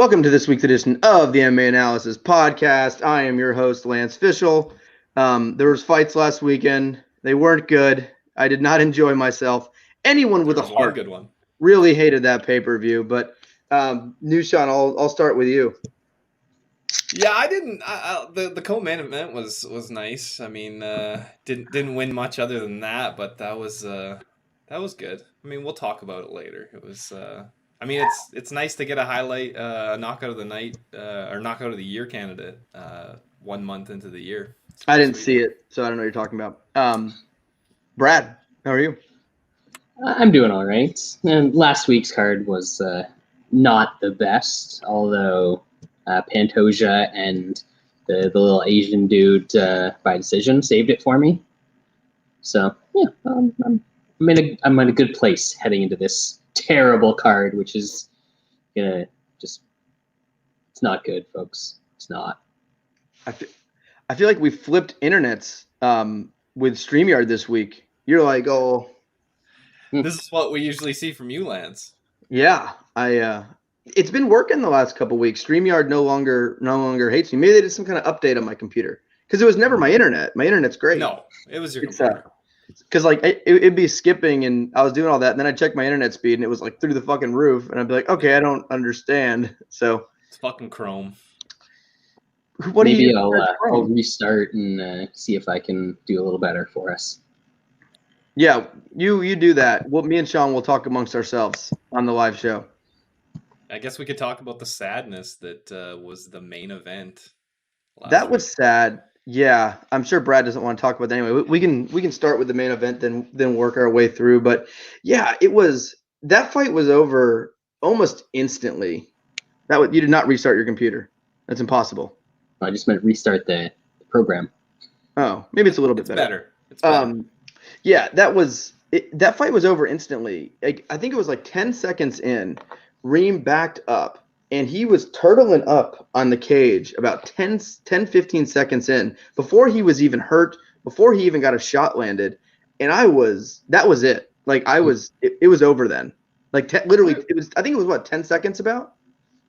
Welcome to this week's edition of the mma-analysis podcast. I am your host, Lance Fishel. There was fights last weekend. They weren't good. I did not enjoy myself. Anyone with a heart good one really hated that pay-per-view. But Nushan, I'll start with you. Yeah, I didn't. The co-main event was nice. I mean, didn't win much other than that, but that was good. I mean, we'll talk about it later. It was. I mean, it's nice to get a highlight, a knockout of the night, or knockout of the year candidate, 1 month into the year. I didn't see it, so I don't know what you're talking about. Brad, how are you? I'm doing all right. And last week's card was not the best, although Pantoja and the little Asian dude by decision saved it for me. So yeah, I'm in a good place heading into this terrible card, which is gonna it's not good, folks. It's not. I feel like we flipped internets with StreamYard this week. You're like, oh, this is what we usually see from you, Lance. Yeah, it's been working the last couple weeks. StreamYard no longer hates me. Maybe they did some kind of update on my computer because it was never my internet. My internet's great. No, it was your computer. Because like it'd be skipping and I was doing all that, and then I'd check my internet speed and it was like through the fucking roof, and I'd be like, okay, I don't understand. So it's fucking Chrome. Maybe I'll restart and see if I can do a little better for us. Yeah, you do that. Well, me and Sean will talk amongst ourselves on the live show. I guess we could talk about the sadness that was the main event. That was sad. Yeah, I'm sure Brad doesn't want to talk about that anyway. We can start with the main event, then work our way through. But yeah, that fight was over almost instantly. You did not restart your computer. That's impossible. I just meant restart the program. Oh, maybe it's a little bit better. It's better. Yeah, that fight was over instantly. I think it was like 10 seconds in. Reem backed up. And he was turtling up on the cage about 10-15 seconds in before he was even hurt, before he even got a shot landed. And that was it. Like it was over then. Like literally, I think it was what, 10 seconds about?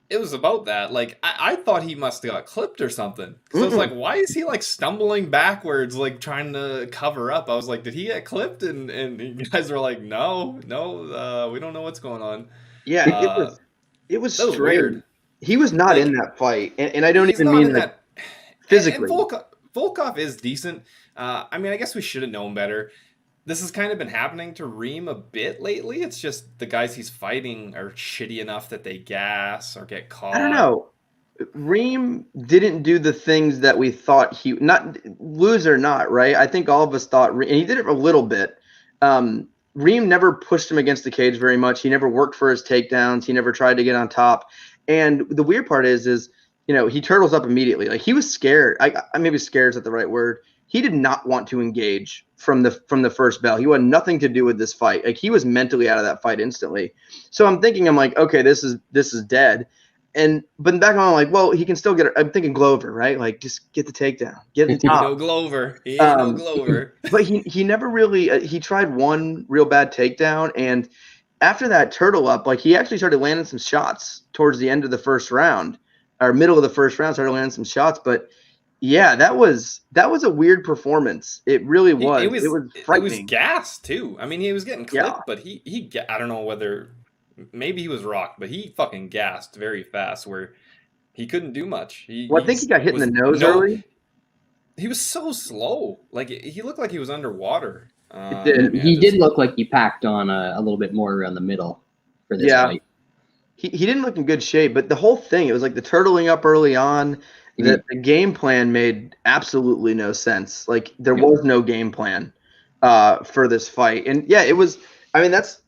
It was about that. Like I thought he must have got clipped or something. So I was like, why is he like stumbling backwards, like trying to cover up? I was like, did he get clipped? And you guys were like, no, we don't know what's going on. Yeah, it was strange. Weird. He was not in that fight, and I don't even mean like physically. And Volkov is decent. I mean, I guess we should have known better. This has kind of been happening to Reem a bit lately. It's just the guys he's fighting are shitty enough that they gas or get caught. I don't know. Reem didn't do the things that we thought not lose or not, right? I think all of us thought, and he did it a little bit. Reem never pushed him against the cage very much. He never worked for his takedowns. He never tried to get on top. And the weird part is he turtles up immediately. Like he was scared. Maybe scared is not the right word. He did not want to engage from the first bell. He wanted nothing to do with this fight. Like he was mentally out of that fight instantly. So I'm like, okay, this is dead. But in the back of my mind, I'm like, well, he can still get it. I'm thinking Glover, right? Like, just get the takedown, get the top. No Glover. He ain't no Glover. But he never really. He tried one real bad takedown, and after that turtle up, like he actually started landing some shots towards the end of the first round, or middle of the first round. Started landing some shots, but yeah, that was a weird performance. It really was. It was frightening. It was gas too. I mean, he was getting clipped, but he I don't know whether. Maybe he was rocked, but he fucking gassed very fast where he couldn't do much. I think he got hit in the nose early. He was so slow. Like he looked like he was underwater. He did look like he packed on a little bit more around the middle for this fight. He didn't look in good shape, but the whole thing, it was like the turtling up early on. The game plan made absolutely no sense. Like there was no game plan for this fight. And yeah, it was, I mean, that's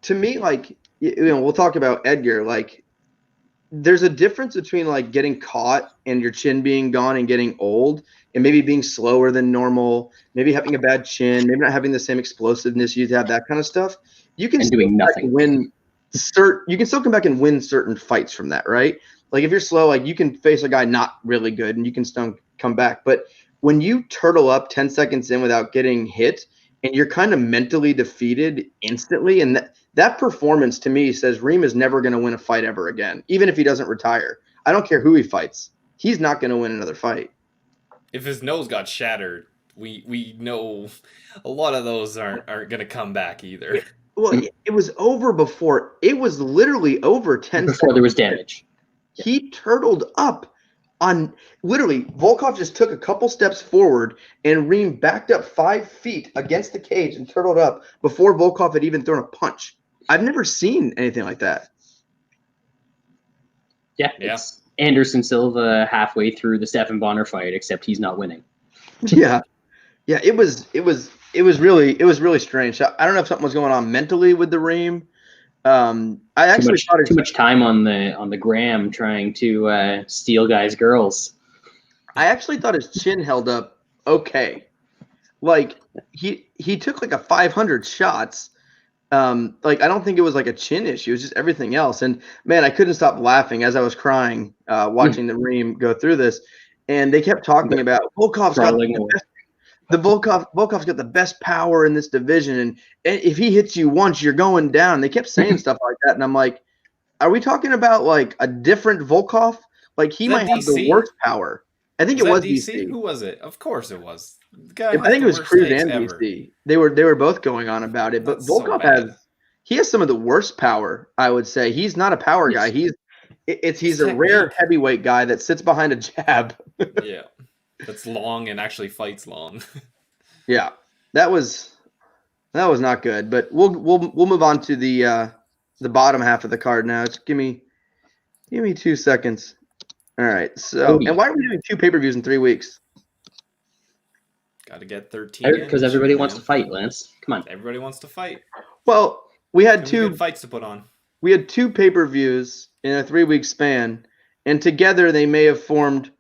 to me, like, we'll talk about Edgar. Like, there's a difference between like getting caught and your chin being gone and getting old, and maybe being slower than normal, maybe having a bad chin, maybe not having the same explosiveness you have, that kind of stuff. You can still doing nothing. You can still come back and win certain fights from that, right? Like if you're slow, like you can face a guy not really good and you can still come back. But when you turtle up 10 seconds in without getting hit, and you're kind of mentally defeated instantly. And that performance to me says Reem is never going to win a fight ever again, even if he doesn't retire. I don't care who he fights. He's not going to win another fight. If his nose got shattered, we know a lot of those aren't going to come back either. Well, it was over before. It was literally over 10 before there was damage. He turtled up on literally. Volkov just took a couple steps forward and Reem backed up 5 feet against the cage and turtled up before Volkov had even thrown a punch. I've never seen anything like that. Yeah. It's Anderson Silva halfway through the Stephan Bonner fight, except he's not winning. Yeah. It was really strange. I don't know if something was going on mentally with the Reem. I actually thought too much time on the gram trying to steal guys' girls. I actually thought his chin held up okay. Like he took like a 500 shots. Like I don't think it was like a chin issue. It was just everything else. And man, I couldn't stop laughing as I was crying watching the Reem go through this. And they kept talking about Volkov's got Volkov's got the best power in this division, and if he hits you once, you're going down. They kept saying stuff like that, and I'm like, are we talking about like a different Volkov? Like he might have the worst power. I think it was DC. Who was it? Of course it was. I think it was Cruz and DC. They were both going on about it, but Volkov has some of the worst power. I would say he's not a power guy. He's a rare heavyweight guy that sits behind a jab. Yeah. That's long and actually fights long. Yeah, that was not good. But we'll move on to the bottom half of the card now. Just give me 2 seconds. All right. So, and why are we doing 2 pay-per-views in 3 weeks? Got to get 13. Because everybody wants to fight, Lance. Come on. Everybody wants to fight. Well, we had 2 good fights to put on. We had 2 pay-per-views in a 3-week span, and together they may have formed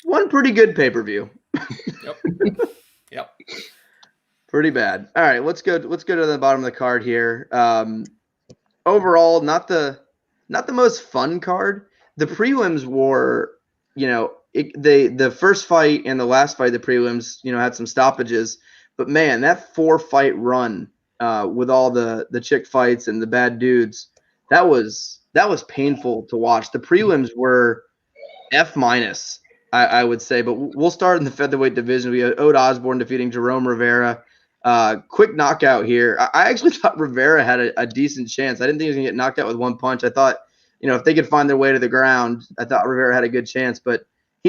one pretty good pay-per-view. Yep. Pretty bad. All right, let's go to the bottom of the card here. Overall, not the most fun card. The prelims were, the first fight and the last fight, the prelims, had some stoppages. But man, that 4-fight run with all the chick fights and the bad dudes, that was painful to watch. The prelims were F-. I would say, but we'll start in the featherweight division. We had Ode Osborne defeating Jerome Rivera. Quick knockout here. I actually thought Rivera had a decent chance. I didn't think he was going to get knocked out with 1 punch. I thought, if they could find their way to the ground, I thought Rivera had a good chance. But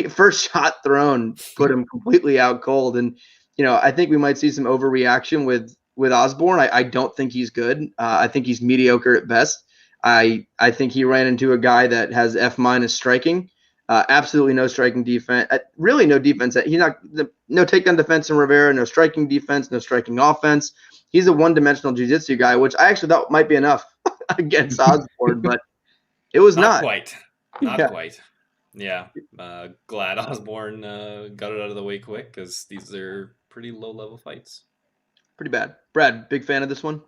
first shot thrown put him completely out cold. And, I think we might see some overreaction with Osborne. I don't think he's good. I think he's mediocre at best. I think he ran into a guy that has F- striking. Absolutely no striking defense. Really no defense. He's no takedown defense in Rivera, no striking defense, no striking offense. He's a one-dimensional jiu-jitsu guy, which I actually thought might be enough against Osborne, but it was not. Not quite. Yeah. Glad Osborne got it out of the way quick because these are pretty low-level fights. Pretty bad. Brad, big fan of this one?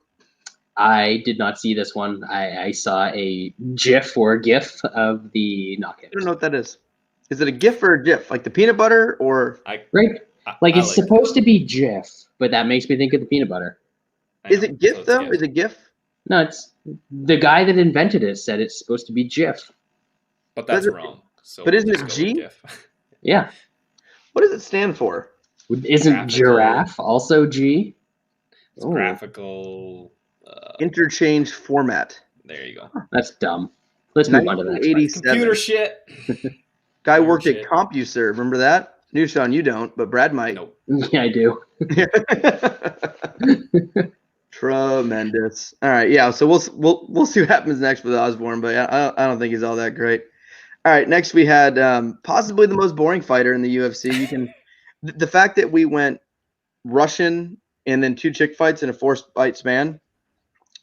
I did not see this one. I saw a GIF or GIF of the knockout. I don't know what that is. Is it a GIF or a GIF? Like the peanut butter or? Right. It's supposed to be GIF, but that makes me think of the peanut butter. Is it GIF though? Is it GIF? No, it's the guy that invented it said it's supposed to be GIF. But that's wrong. So but isn't it G? Yeah. What does it stand for? Isn't giraffe also G? It's graphical. Interchange format. There you go. That's dumb. Let's move on to that. 87. Computer shit. Guy worked at CompuServe. Remember that? New Sean, you don't, but Brad might. Nope. Yeah, I do. Tremendous. All right, yeah. So we'll see what happens next with Osborne, but I don't think he's all that great. All right, next we had possibly the most boring fighter in the UFC. The fact that we went Russian and then 2 chick fights in a 4-fight span.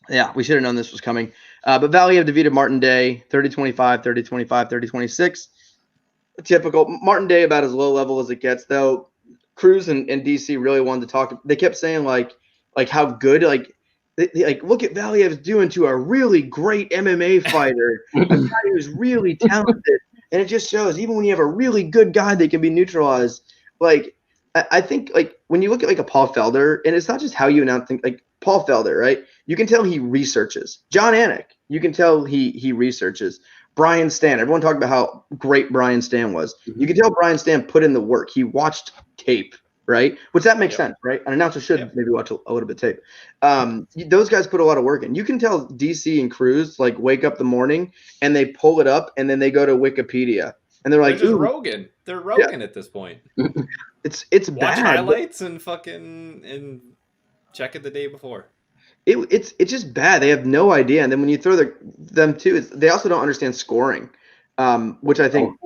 Yeah, we should have known this was coming. But Valiev defeated Martin Day 30-25, 30-25, 30-26. Typical. Martin Day about as low level as it gets, though. Cruz and DC really wanted to talk. They kept saying like how good like look at Valiev's doing to a really great MMA fighter, a guy who's really talented, and it just shows even when you have a really good guy that can be neutralized. Like I think like when you look at like a Paul Felder, and it's not just how you announce things. Like Paul Felder, right? You can tell he researches. John Anik, you can tell he researches. Brian Stan, everyone talked about how great Brian Stan was. You can tell Brian Stan put in the work. He watched tape, right? Which that makes sense, right? An announcer should maybe watch a little bit of tape. Those guys put a lot of work in. You can tell DC and Cruz like wake up the morning and they pull it up and then they go to Wikipedia and they're like, They're just ooh, Rogan. They're Rogan at this point. It's Watch bad. highlights and fucking check it the day before. It's just bad. They have no idea. And then when you throw them too, they also don't understand scoring, which I think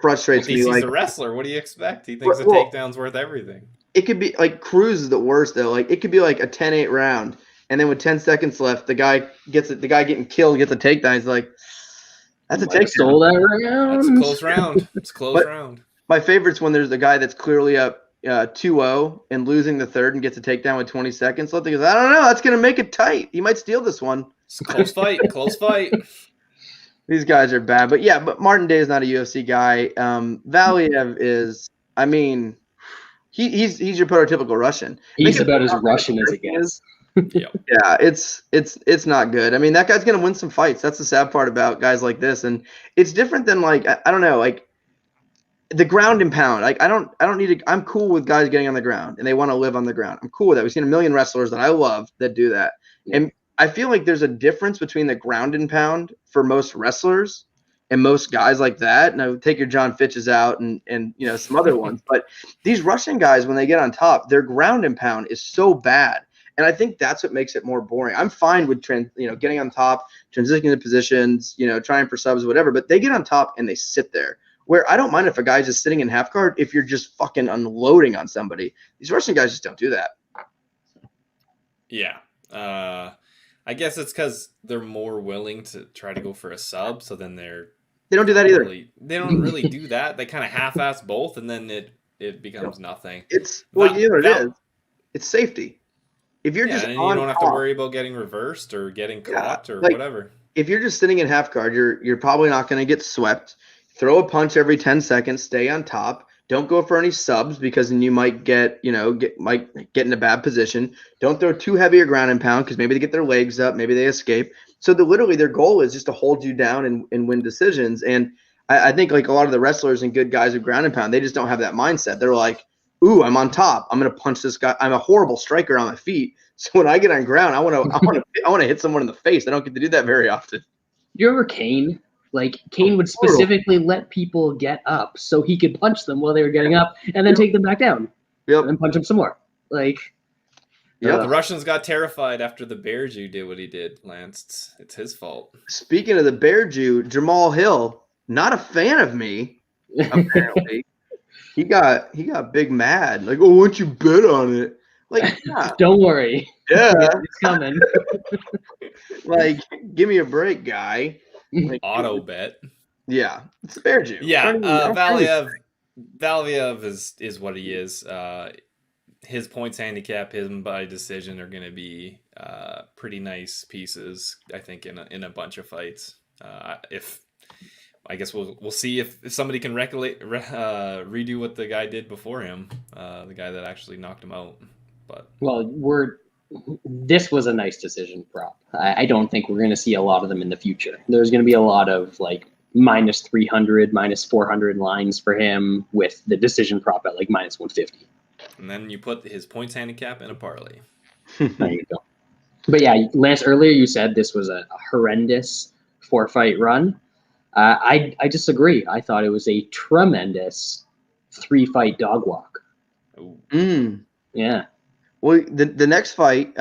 frustrates me. He's Like a wrestler. What do you expect? He thinks a takedown's worth everything. It could be like Cruz is the worst though. Like it could be like a 10-8 round, and then with 10 seconds left, the guy getting killed gets a takedown. He's like, that's a takedown. Stole that round. That's a close round. It's a close round. My favorite's when there's a guy that's clearly up 2-0 and losing the third and gets a takedown with 20 seconds left. He goes, I don't know. That's going to make it tight. He might steal this one. It's a close fight. Close fight. These guys are bad. But Martin Day is not a UFC guy. Valiev is, I mean, he's your prototypical Russian. He's about as Russian as it gets. Yeah, it's not good. I mean, that guy's going to win some fights. That's the sad part about guys like this. And it's different than like, I don't know, like, the ground and pound. Like I don't need to. I'm cool with guys getting on the ground and they want to live on the ground. I'm cool with that. We've seen a million wrestlers that I love that do that. Yeah. And I feel like there's a difference between the ground and pound for most wrestlers and most guys like that. And I would take your John Fitches out and some other ones. But these Russian guys, when they get on top, their ground and pound is so bad. And I think that's what makes it more boring. I'm fine with getting on top, transitioning to positions, trying for subs, whatever. But they get on top and they sit there. Where I don't mind if a guy's just sitting in half guard if you're just fucking unloading on somebody. These Russian guys just don't do that. Yeah. I guess it's because they're more willing to try to go for a sub, so then they don't do that either. They don't really do that. They kind of half-ass both, and then it becomes nothing. It's it is. It's safety. If you're just and on you don't have top, to worry about getting reversed or getting caught or whatever. If you're just sitting in half guard, you're probably not going to get swept. Throw a punch every 10 seconds, stay on top. Don't go for any subs because then you might get in a bad position. Don't throw too heavy a ground and pound because maybe they get their legs up, maybe they escape. So literally their goal is just to hold you down and win decisions. And I think like a lot of the wrestlers and good guys with ground and pound, they just don't have that mindset. They're like, ooh, I'm on top. I'm going to punch this guy. I'm a horrible striker on my feet. So when I get on ground, I want to hit someone in the face. I don't get to do that very often. You remember Kane? Like Kane would specifically let people get up so he could punch them while they were getting up and then take them back down. Yep. And then punch them some more. Like, the Russians got terrified after the Bear Jew did what he did, Lance. It's his fault. Speaking of the Bear Jew, Jamal Hill, not a fan of me, apparently. he got big mad. Like, oh, why don't you bet on it? Like, yeah. Don't worry. Yeah. It's coming. Like, give me a break, guy. Like, auto bet. Yeah, it's a Bear Jew. Yeah, Valiev is what he is. His points handicap, him by decision, are going to be pretty nice pieces, I think, in a bunch of fights. I guess we'll see if somebody can redo what the guy did before him, the guy that actually knocked him out. But this was a nice decision prop. I don't think we're going to see a lot of them in the future. There's going to be a lot of like minus 300, minus 400 lines for him with the decision prop at like minus 150. And then you put his points handicap in a parlay. There you go. But yeah, Lance, earlier you said this was a horrendous 4-fight run. I disagree. I thought it was a tremendous 3-fight dog walk. Yeah. Well, the next fight,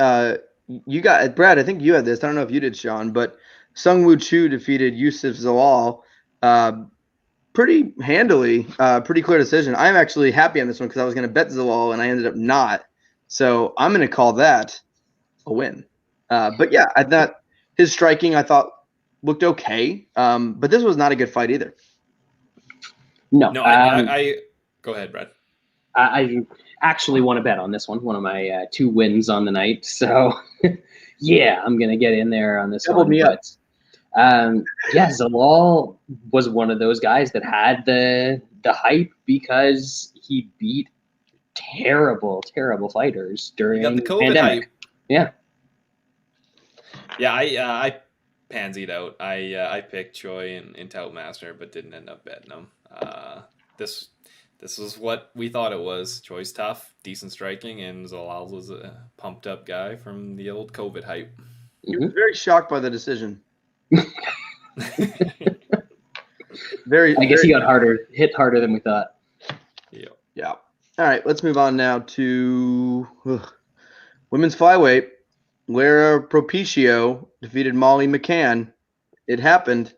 you got Brad. I think you had this. I don't know if you did, Sean, but Sung Woo Chu defeated Yusuf Zalal pretty handily, pretty clear decision. I'm actually happy on this one because I was going to bet Zalal and I ended up not. So I'm going to call that a win. But yeah, I thought his striking looked okay, but this was not a good fight either. No, I go ahead, Brad. I actually want to bet on this one. One of my 2 wins on the night. So, yeah, I'm going to get in there on this one. Zalal was one of those guys that had the hype because he beat terrible, terrible fighters during You got the the COVID pandemic. hype. Yeah. Yeah, I pansied out. I picked Choi in Toutmaster, but didn't end up betting him. This was what we thought it was. Choi's tough, decent striking, and Zalal was a pumped up guy from the old COVID hype. He was very shocked by the decision. Very. I guess he got hit harder than we thought. Yeah. All right, let's move on now to women's flyweight, where Propicio defeated Molly McCann. It happened.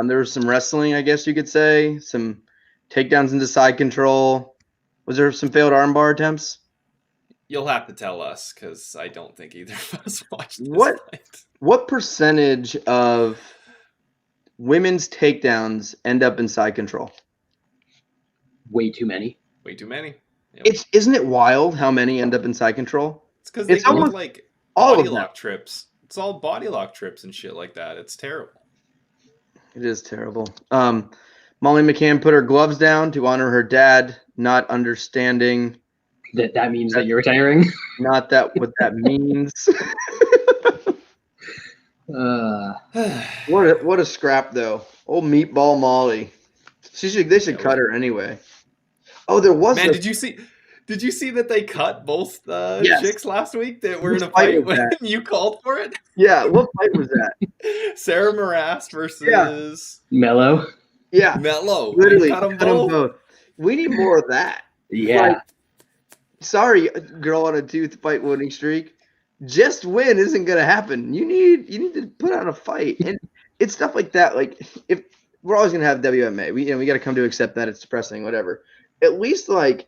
There was some wrestling, I guess you could say, some takedowns into side control. Was there some failed armbar attempts? You'll have to tell us because I don't think either of us watched this fight. What percentage of women's takedowns end up in side control? Way too many. Way too many. Yep. Isn't it wild how many end up in side control? It's because they go almost like all body of them. lock trips. It's all body lock trips and shit like that. It's terrible. It is terrible. Molly McCann put her gloves down to honor her dad, not understanding That means that you're retiring? not that what that means. What a scrap though. Old meatball Molly. They should cut her anyway. Oh, there was Did you see that they cut both Yes. chicks last week that were Which in a fight fight was when that? you called for it? Yeah, what fight was that? Sarah Morass versus Mellow? Yeah. Mello. Literally Cut 'em cut 'em both. both. We need more of that. Yeah. Like, sorry, girl on a 2-fight winning streak. Just win isn't gonna happen. You need to put on a fight. And it's stuff like that. Like if we're always gonna have WMA. We gotta come to accept that it's depressing, whatever. At least like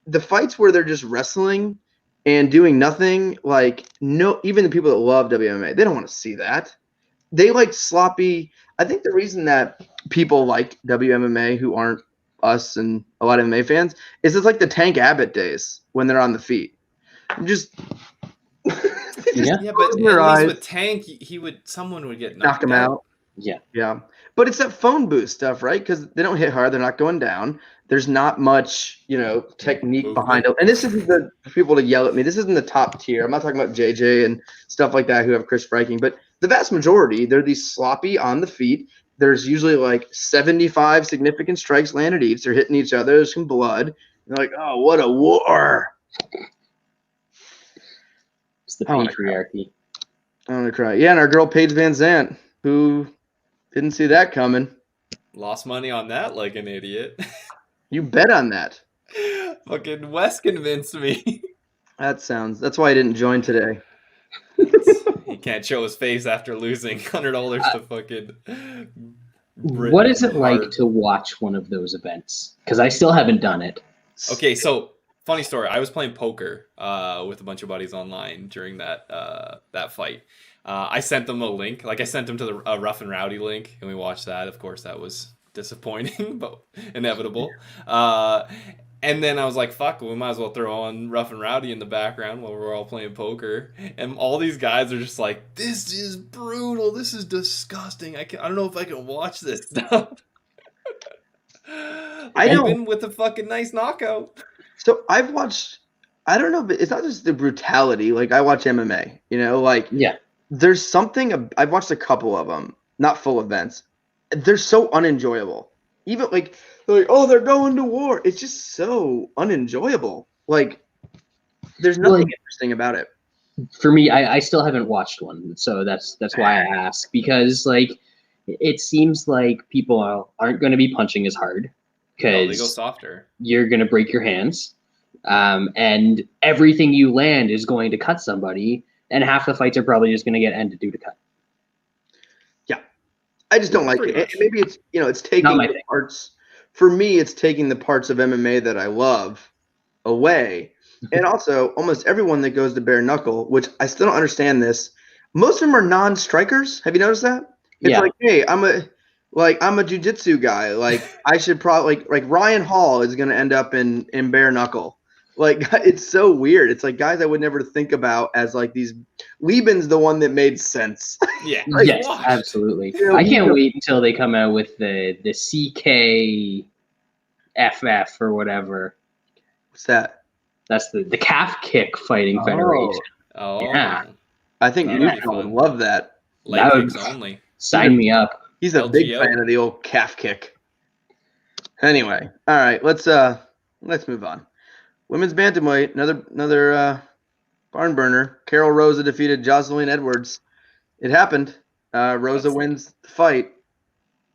the fights where they're just wrestling and doing nothing, like no, even the people that love WMA, they don't want to see that. They like sloppy. I think the reason that people like WMMA who aren't us and a lot of MMA fans is it's like the Tank Abbott days when they're on the feet. Just Yeah. Yeah, but close their at least eyes. with Tank, someone would get knock them out. Yeah. Yeah. But it's that phone boost stuff, right? Because they don't hit hard. They're not going down. There's not much, technique behind it. And this isn't the for people to yell at me. This isn't the top tier. I'm not talking about JJ and stuff like that who have Chris Viking. But the vast majority, they're these sloppy on the feet. There's usually like 75 significant strikes landed each. They're hitting each other. There's some blood. They're like, oh, what a war. It's the I wanna patriarchy. I'm going to cry. Yeah, and our girl Paige Van Zandt, who didn't see that coming. Lost money on that like an idiot. You bet on that. Fucking Wes convinced me. That's why I didn't join today. He can't show his face after losing $100 to fucking. What is it like Hard. to watch one of those events? Because I still haven't done it. Okay, so funny story. I was playing poker with a bunch of buddies online during that fight. I sent them a link. Like I sent them to the Rough and Rowdy link, and we watched that. Of course, that was disappointing, but inevitable. And then I was like, fuck, we might as well throw on Rough and Rowdy in the background while we're all playing poker. And all these guys are just like, this is brutal. This is disgusting. I don't know if I can watch this stuff. I know. Even with a fucking nice knockout. So I've watched, I don't know, but it's not just the brutality. Like I watch MMA, Yeah. there's something, I've watched a couple of them, not full events. They're so unenjoyable. Even like, oh, they're going to war. It's just so unenjoyable. Like there's nothing interesting about it. For me, I still haven't watched one. So that's why I ask. Because like it seems like people aren't going to be punching as hard. No, they go Because softer. you're going to break your hands. And everything you land is going to cut somebody. And half the fights are probably just going to get ended due to cut. Yeah. I just don't like Pretty it. much. Maybe it's, it's taking Not my the thing. parts. For me, it's taking the parts of MMA that I love away. And also, almost everyone that goes to bare knuckle, which I still don't understand this, most of them are non-strikers. Have you noticed that? It's Yeah. like, hey, I'm a jiu-jitsu guy. Like I should probably like Ryan Hall is going to end up in bare knuckle. Like it's so weird. It's like guys I would never think about as like these. Lieben's the one that made sense. Yeah. Yes, Watch. absolutely. Yeah, I can't wait until they come out with the CKFF or whatever. What's that? That's the calf kick fighting federation. Oh, Yeah. I think That'll be Usman would fun. love that. leg That would- kicks only. Sign me up. He's a big LGO. fan of the old calf kick. Anyway, all right, let's move on. Women's bantamweight, another barn burner. Carol Rosa defeated Jocelyn Edwards. It happened. Rosa wins the fight.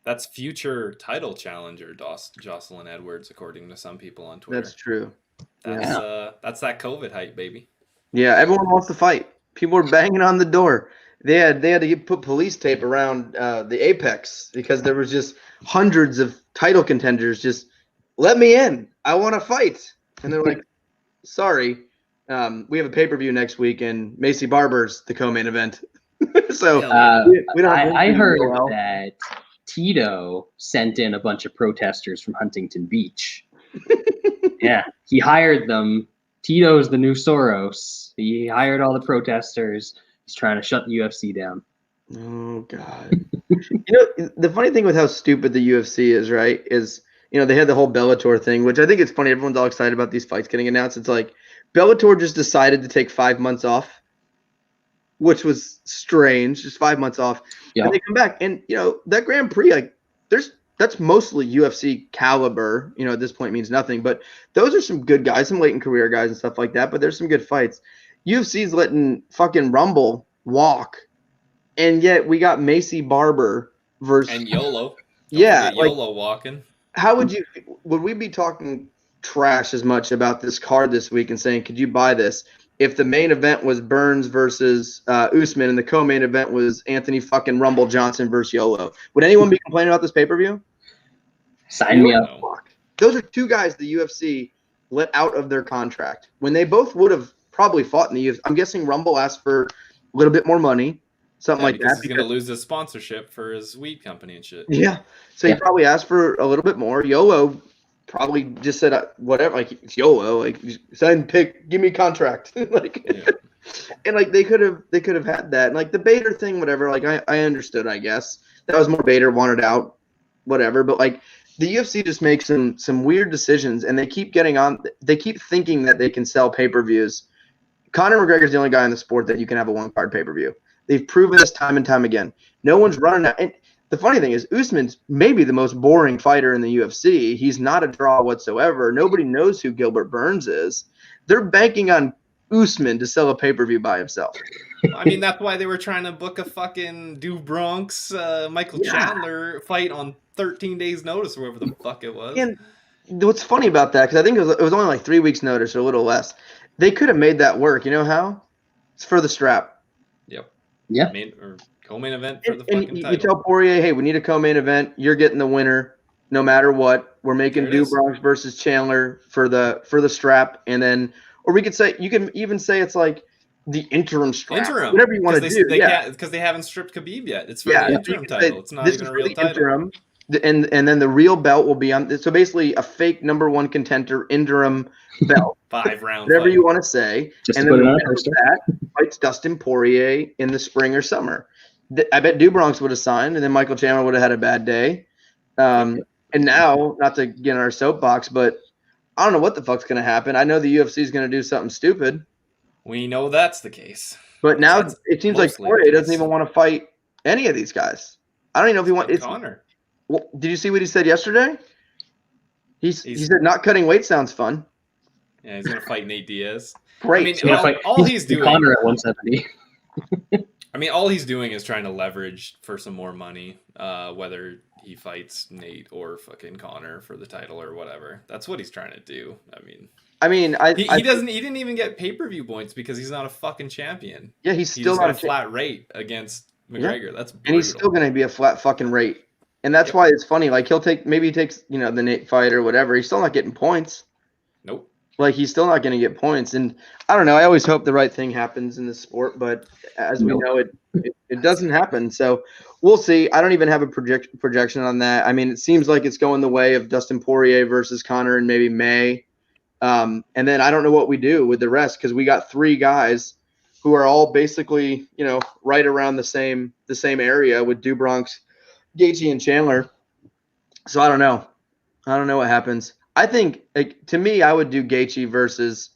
That's future title challenger Jocelyn Edwards, according to some people on Twitter. That's true. That's that COVID hype, baby. Yeah, everyone wants to fight. People are banging on the door. They had to put police tape around the apex because there was just hundreds of title contenders. Just let me in. I want to fight. And they're like, sorry, we have a pay-per-view next week, and Macy Barber's the co-main event. So we don't. I heard that Tito sent in a bunch of protesters from Huntington Beach. Yeah, he hired them. Tito's the new Soros. He hired all the protesters. He's trying to shut the UFC down. Oh God! The funny thing with how stupid the UFC is, right? Is they had the whole Bellator thing, which I think it's funny. Everyone's all excited about these fights getting announced. It's like Bellator just decided to take 5 months off, which was strange. Just 5 months off, and they come back, and that Grand Prix, like, that's mostly UFC caliber. At this point, means nothing. But those are some good guys, some late in career guys and stuff like that. But there's some good fights. UFC's letting fucking Rumble walk, and yet we got Macy Barber versus and YOLO. Yeah, YOLO walking. How would we be talking trash as much about this card this week and saying, could you buy this if the main event was Burns versus Usman and the co-main event was Anthony fucking Rumble Johnson versus YOLO? Would anyone be complaining about this pay-per-view? Sign me up. Those are two guys the UFC let out of their contract when they both would have probably fought in the UFC. I'm guessing Rumble asked for a little bit more money, something like that. He's going to lose his sponsorship for his weed company and shit. Yeah. So he probably asked for a little bit more. YOLO probably just said whatever, like, it's YOLO, like, sign, pick, give me a contract. And like they could have had that. And like the Bader thing, whatever, like I understood, I guess. That was more Bader wanted out, whatever. But like the UFC just makes some weird decisions, and they keep thinking that they can sell pay-per-views. Conor McGregor's the only guy in the sport that you can have a one-card pay-per-view. They've proven this time and time again. No one's running out. And the funny thing is, Usman's maybe the most boring fighter in the UFC. He's not a draw whatsoever. Nobody knows who Gilbert Burns is. They're banking on Usman to sell a pay-per-view by himself. I mean, that's why they were trying to book a fucking Bronx Michael Chandler fight on 13 days' notice, or whatever the fuck it was. And what's funny about that, because I think it was only like 3 weeks' notice or a little less. They could have made that work. You know how? It's for the strap. Yep. Yeah. Co-main event for the And fucking you title. tell Poirier, hey, we need a co-main event. You're getting the winner no matter what. We're making Bronx versus Chandler for the strap. And then, or we could say, you can even say it's like the interim strap. Whatever you want to do. Because they haven't stripped Khabib yet. It's for the interim title. It's not even a real title. Interim, and then the real belt will be on. So basically a fake number one contender interim belt. 5 round. Whatever you want to say. Just and to then put it on a poster. that fights Dustin Poirier in the spring or summer. I bet Bronx would have signed, and then Michael Chandler would have had a bad day. And now, not to get on our soapbox, but I don't know what the fuck's going to happen. I know the UFC is going to do something stupid. We know that's the case. But now it seems like Poirier doesn't even want to fight any of these guys. I don't even know if he wants. Connor. Well, did you see what he said yesterday? He said not cutting weight sounds fun. Yeah, he's going to fight Nate Diaz. Great. I mean, all he's doing. Connor at 170. I mean, all he's doing is trying to leverage for some more money, whether he fights Nate or fucking Connor for the title or whatever. That's what he's trying to do. He didn't even get pay-per-view points because he's not a fucking champion. Yeah, he's still not a flat rate against McGregor. Yeah. That's brutal. And he's still going to be a flat fucking rate. And that's why it's funny. Like maybe he takes, the Nate fight or whatever. He's still not getting points. Nope. Like, he's still not going to get points. And I don't know. I always hope the right thing happens in this sport, but as we know, it doesn't happen. So we'll see. I don't even have a projection on that. I mean, it seems like it's going the way of Dustin Poirier versus Connor in maybe May. And then I don't know what we do with the rest, because we got 3 guys who are all basically, right around the same area with Bronx, Gaethje, and Chandler. So I don't know. I don't know what happens. I think, to me, I would do Gaethje versus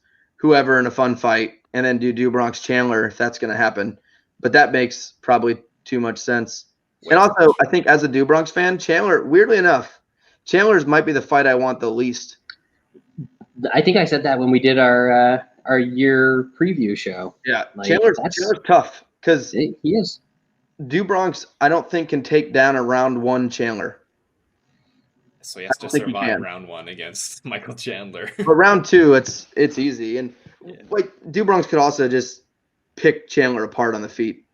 whoever in a fun fight, and then do Bronx Chandler if that's going to happen. But that makes probably too much sense. And also, I think as a Do Bronx fan, Chandler, weirdly enough, Chandler's might be the fight I want the least. I think I said that when we did our year preview show. Yeah, like, Chandler's tough because he is. Do Bronx, I don't think, can take down a round one Chandler. So he has to survive round one against Michael Chandler. But round two, it's easy. And like Do Bronx could also just pick Chandler apart on the feet.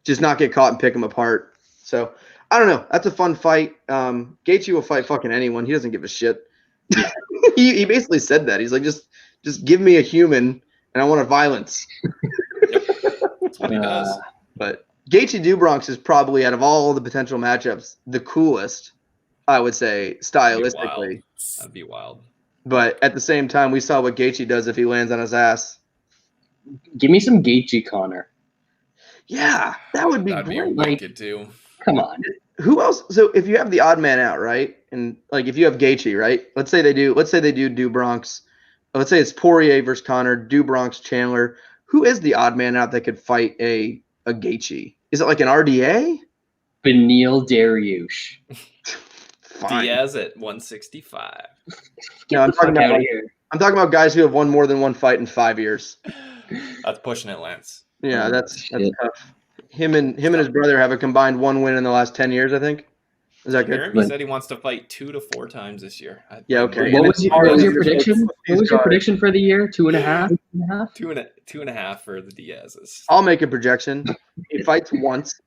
Just not get caught and pick him apart. So I don't know. That's a fun fight. Gaethje will fight fucking anyone. He doesn't give a shit. he basically said that. He's like, just give me a human and I want a violence. Yep. That's what he does. But Gaethje Do Bronx is probably, out of all the potential matchups, the coolest, I would say, stylistically. That'd be wild. But at the same time, we saw what Gaethje does if he lands on his ass. Give me some Gaethje Connor. Yeah, that would be great. Wicked too. Come on. Who else? So if you have the odd man out, right, and like if you have Gaethje, right? Let's say they do Do Bronx. Let's say it's Poirier versus Connor, Do Bronx Chandler. Who is the odd man out that could fight a Gaethje? Is it like an RDA? Beneil Dariush. Fine. Diaz at 165. No, I'm talking about guys who have won more than one fight in 5 years. That's pushing it, Lance. Yeah, that's tough. Him and his brother have a combined 1 win in the last 10 years, I think. Is that good? He said he wants to fight 2 to 4 times this year. Yeah, okay. What was your prediction? What was your prediction for the year? 2.5? 2.5 for the Diaz's. I'll make a projection. He fights once.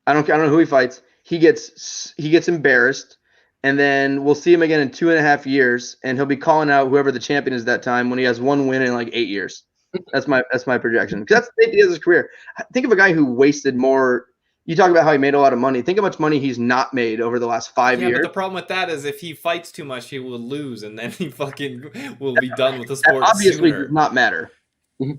I don't know who he fights. He gets embarrassed, and then we'll see him again in 2.5 years, and he'll be calling out whoever the champion is that time when he has 1 win in like 8 years. That's my projection. Because that's Diaz's career. Think of a guy who wasted more. You talk about how he made a lot of money. Think how much money he's not made over the last 5 years. But the problem with that is if he fights too much, he will lose, and then he fucking will be done with the sport. That obviously sooner. does not matter.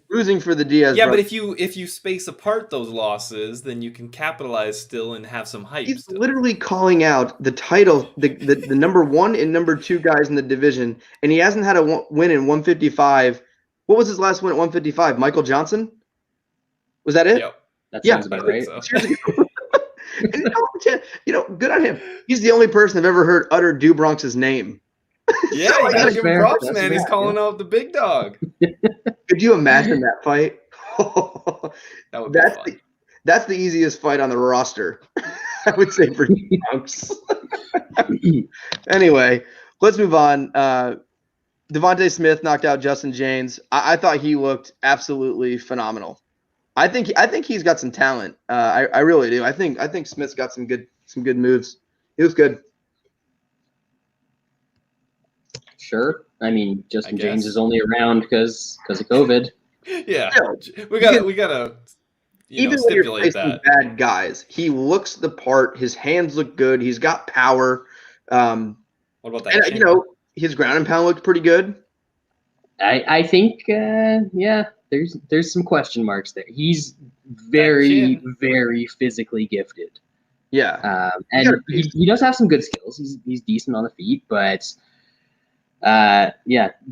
Losing for the Diaz. Yeah, brother. but if you space apart those losses, then you can capitalize still and have some hype. He's still. literally calling out the title, the number 1 and number 2 guys in the division, and he hasn't had a win in 155. What was his last win at 155? Michael Johnson? Was that it? Yep. That sounds about right. So. And, good on him. He's the only person I've ever heard utter Do Bronx's name. Yeah, So, you gotta give him props, That's man. fair. He's calling out the big dog. Could you imagine that fight? That would be fun. That's the easiest fight on the roster, I would say, for Do Bronx. Anyway, let's move on. Devontae Smith knocked out Justin James. I thought he looked absolutely phenomenal. I think he's got some talent. I really do. I think Smith's got some good moves. He was good. Sure. I mean, Justin James is only around because of COVID. Yeah, Still, we gotta even when you're facing bad guys, he looks the part. His hands look good. He's got power. What about that? And, his ground and pound looked pretty good. I think there's some question marks there. He's very, very physically gifted. Yeah. And he does have some good skills. He's decent on the feet, but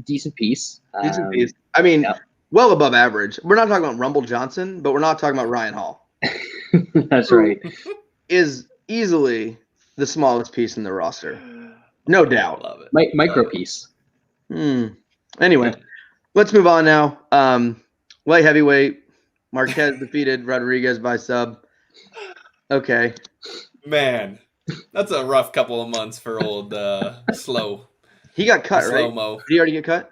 decent piece. Decent piece. I mean, well above average. We're not talking about Rumble Johnson, but we're not talking about Ryan Hall. That's right. Is easily the smallest piece in the roster. No doubt. Love it. Micro piece. Anyway, let's move on now. Light heavyweight. Marquez defeated Rodriguez by sub. Okay. Man, that's a rough couple of months for old Slow. He got cut, right? Slow-mo. Did he already get cut?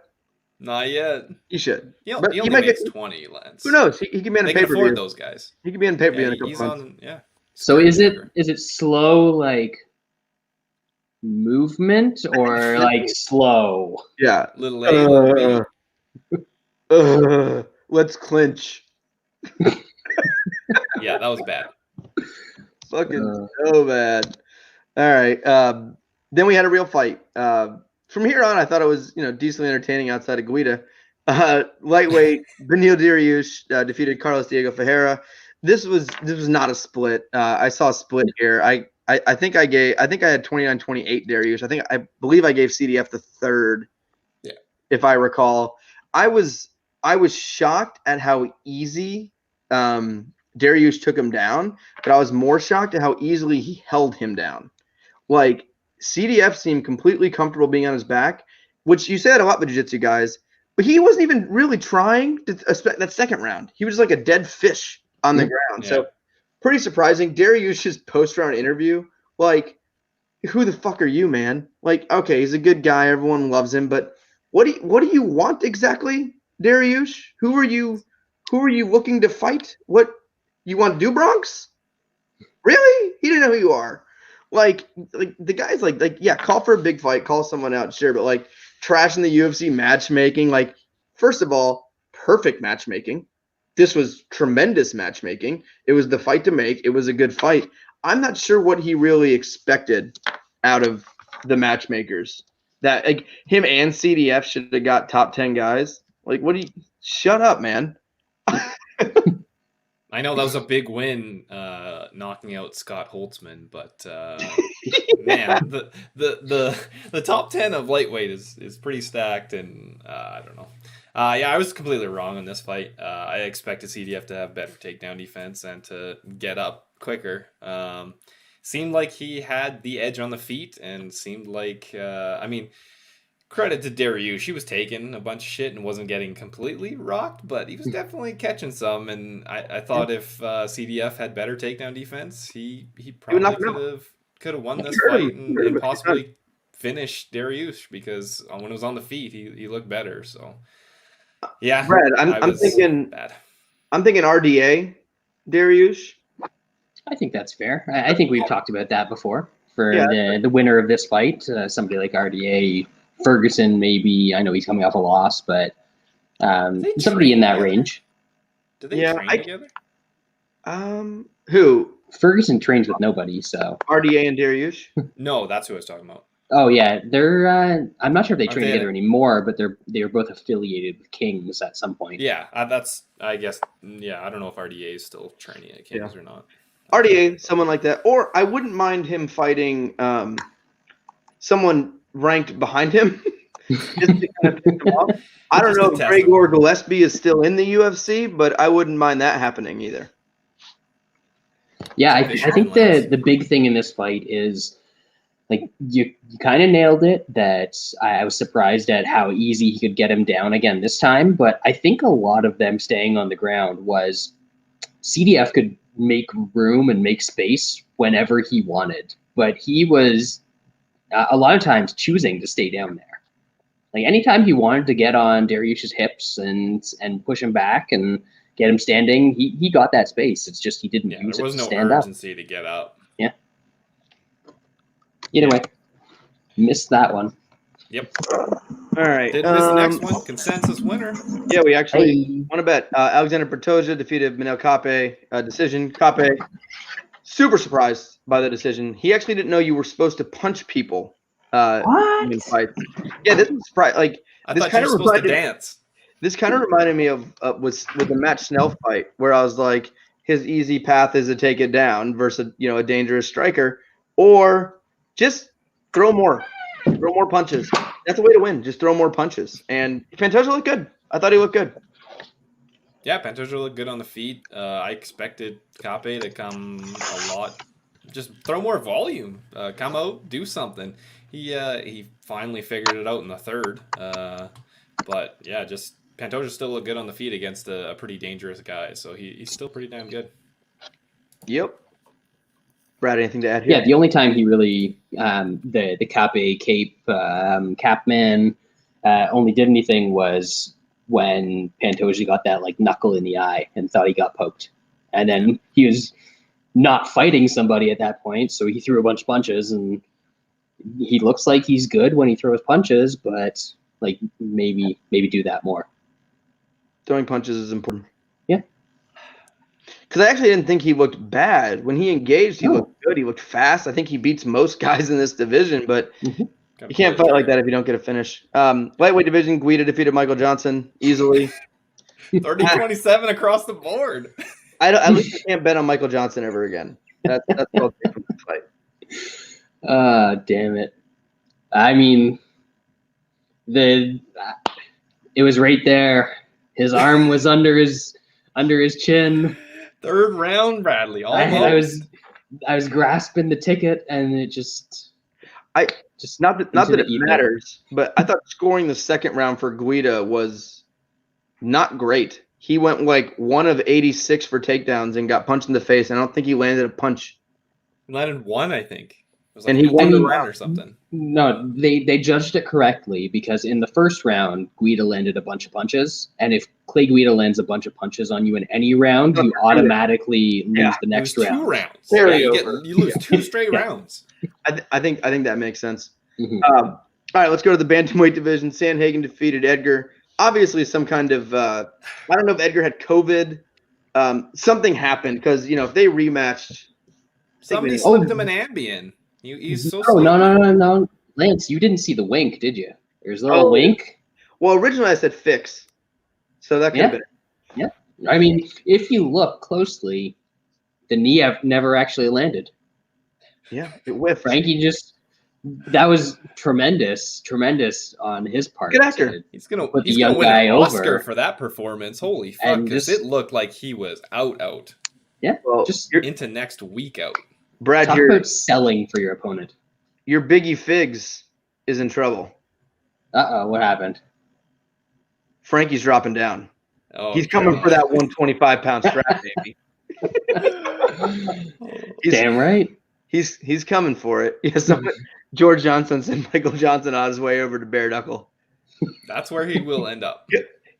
Not yet. He should. He only might makes get 20, Lance. Who knows? He could be in a They can pay-per-view. afford those guys. He could be in a pay-per-view in a couple he's months. on, yeah. So is it slow like movement or like slow? Yeah. Little A, little B. Let's clinch. Yeah, that was bad. Fucking so bad. All right. Then we had a real fight. From here on, I thought it was decently entertaining outside of Guida. Lightweight Beneil Dariush defeated Carlos Diego Ferreira. This was not a split. I saw a split here. I think I had 29-28 Dariush. I believe I gave CDF the third. Yeah. If I recall. I was shocked at how easy Dariush took him down, but I was more shocked at how easily he held him down. Like, CDF seemed completely comfortable being on his back, which you said a lot with jiu-jitsu guys, but he wasn't even really trying to that second round. He was just like a dead fish on the ground. Yeah. So pretty surprising. Dariush's post-round interview, like, who the fuck are you, man? Like, okay, he's a good guy. Everyone loves him, but what do you want exactly, Dariush? Who are you looking to fight? What, you want Dubronx? Really? He didn't know who you are. Like the guy's like, yeah, call for a big fight, call someone out, sure, but like trashing the UFC matchmaking, like, first of all, perfect matchmaking. This was tremendous matchmaking. It was the fight to make. It was a good fight. I'm not sure what he really expected out of the matchmakers. That, like, him and CDF should have got top 10 guys. Like, what do you? Shut up, man. I know that was a big win, knocking out Scott Holtzman, but man, the top 10 of lightweight is pretty stacked, and I don't know. Yeah, I was completely wrong on this fight. I expected CDF to have better takedown defense and to get up quicker. Seemed like he had the edge on the feet, and seemed like, I mean, credit to Dariush. He was taking a bunch of shit and wasn't getting completely rocked, but he was definitely catching some. And I thought if CDF had better takedown defense, he probably could have won this fight and possibly finished Dariush, because when it was on the feet, he looked better. So yeah, Brad, I'm thinking RDA, Dariush. I think that's fair. I think we've talked about that before. For the winner of this fight, somebody like RDA, Ferguson, maybe. I know he's coming off a loss, but somebody in that together? range. Do they train together? Who? Ferguson trains with nobody, so RDA and Dariush? No, that's who I was talking about. Oh yeah, they're. I'm not sure if they Aren't train they- together anymore, but they were both affiliated with Kings at some point. Yeah, that's, I guess, yeah, I don't know if RDA is still training at Kings or not. RDA, someone like that. Or I wouldn't mind him fighting someone ranked behind him. Just to kind of piss him off. I don't know if Gregor Gillespie is still in the UFC, but I wouldn't mind that happening either. Yeah, I think the big thing in this fight is, like, you kind of nailed it, that I was surprised at how easy he could get him down again this time. But I think a lot of them staying on the ground was CDF could make room and make space whenever he wanted. But he was a lot of times choosing to stay down there. Like, anytime he wanted to get on Dariush's hips and push him back and get him standing, he got that space. It's just he didn't use it to stand up. There was no urgency to get up. Yeah. Either way, missed that one. Yep. All right. Did this next one, consensus winner. Yeah, we actually won a bet. Alexander Pantoja defeated Manel Kape, decision. Kape, super surprised by the decision. He actually didn't know you were supposed to punch people in fights. Yeah, this was surprised. Like, I this thought kind you of were supposed to dance. This kind of reminded me of with the Matt Snell fight, where I was like, his easy path is to take it down versus a dangerous striker, or just throw more punches. That's the way to win. Just throw more punches. And Pantoja looked good. I thought he looked good. Yeah, Pantoja looked good on the feet. I expected Kape to come a lot. Just throw more volume. Come out, do something. He finally figured it out in the third. But yeah, just Pantoja still looked good on the feet against a pretty dangerous guy. So he's still pretty damn good. Yep. Brad, anything to add here? Yeah, the only time he really, the Kape Cape Capman only did anything was when Pantoja got that like knuckle in the eye and thought he got poked. And then he was not fighting somebody at that point, so he threw a bunch of punches, and he looks like he's good when he throws punches, but like maybe do that more. Throwing punches is important. Yeah. Because I actually didn't think he looked bad. When he engaged, he looked good. He looked fast. I think he beats most guys in this division, but you can't fight like that if you don't get a finish. Lightweight division, Guida defeated Michael Johnson easily. 30-27 across the board. At least I can't bet on Michael Johnson ever again. That's what I'll take from this fight. Damn it. I mean, it It was right there. His arm was under his chin. Third round, Bradley. Almost. I was grasping the ticket, and it just not that it ether. matters, but I thought scoring the second round for Guida was not great. He went like 1 of 86 for takedowns and got punched in the face. I don't think he landed a punch. He landed 1, I think. It was like And he won the round or something. No, they judged it correctly because in the first round, Guida landed a bunch of punches, and if Clay Guida lands a bunch of punches on you in any round, you automatically lose the next round. 2 rounds. You lose 2 straight rounds. I think that makes sense. Mhm. All right, let's go to the bantamweight division. Sandhagen defeated Edgar. Obviously, some kind of I don't know if Edgar had COVID. Something happened because if they rematched, Somebody slipped him an Ambien. He's so. Oh no, Lance, you didn't see the wink, did you? There's a little wink. Well, originally I said fix, so that could have been. Yeah, I mean, if you look closely, the knee never actually landed. Yeah, it whiffed. Frankie that was tremendous on his part. Good actor. He's gonna put the win young an guy Oscar over for that performance. Holy fuck! Because it looked like he was out. Yeah, well, just into next week out. Brad, talk about selling for your opponent. Your Biggie Figs is in trouble. What happened? Frankie's dropping down. Oh, he's coming for that 125-pound strap, baby. Damn right. He's coming for it. George Johnson sent Michael Johnson on his way over to bare knuckle. That's where he will end up.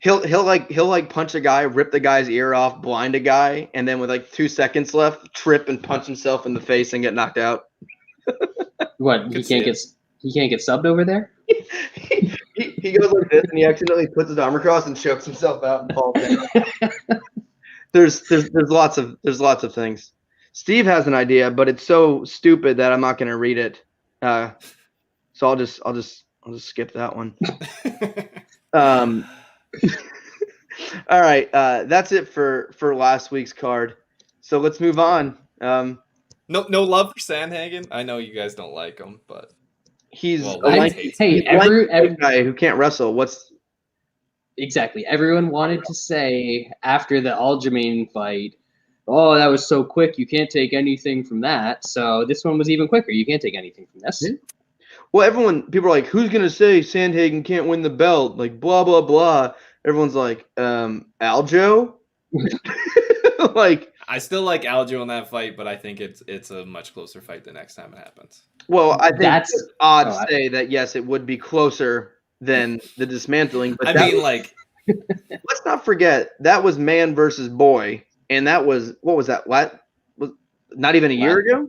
He'll punch a guy, rip the guy's ear off, blind a guy, and then with like 2 seconons left, trip and punch himself in the face and get knocked out. What? He can't get subbed over there? he goes like this and he accidentally puts his arm across and chokes himself out and falls down. There's lots of things. Steve has an idea, but it's so stupid that I'm not going to read it. So I'll just skip that one. All right, that's it for last week's card. So let's move on. No love for Sandhagen. I know you guys don't like him, but he's every guy who can't wrestle. Exactly. Everyone wanted to say after the Aljamain fight, oh, that was so quick. You can't take anything from that. So this one was even quicker. You can't take anything from this. Yeah. Well, people are like, who's going to say Sandhagen can't win the belt? Like, blah, blah, blah. Everyone's like, Aljo? Like, I still like Aljo in that fight, but I think it's a much closer fight the next time it happens. Well, I think it's odd to say that, yes, it would be closer than the dismantling. But let's not forget, that was man versus boy. And that was, what was that? What? Was not even a year ago?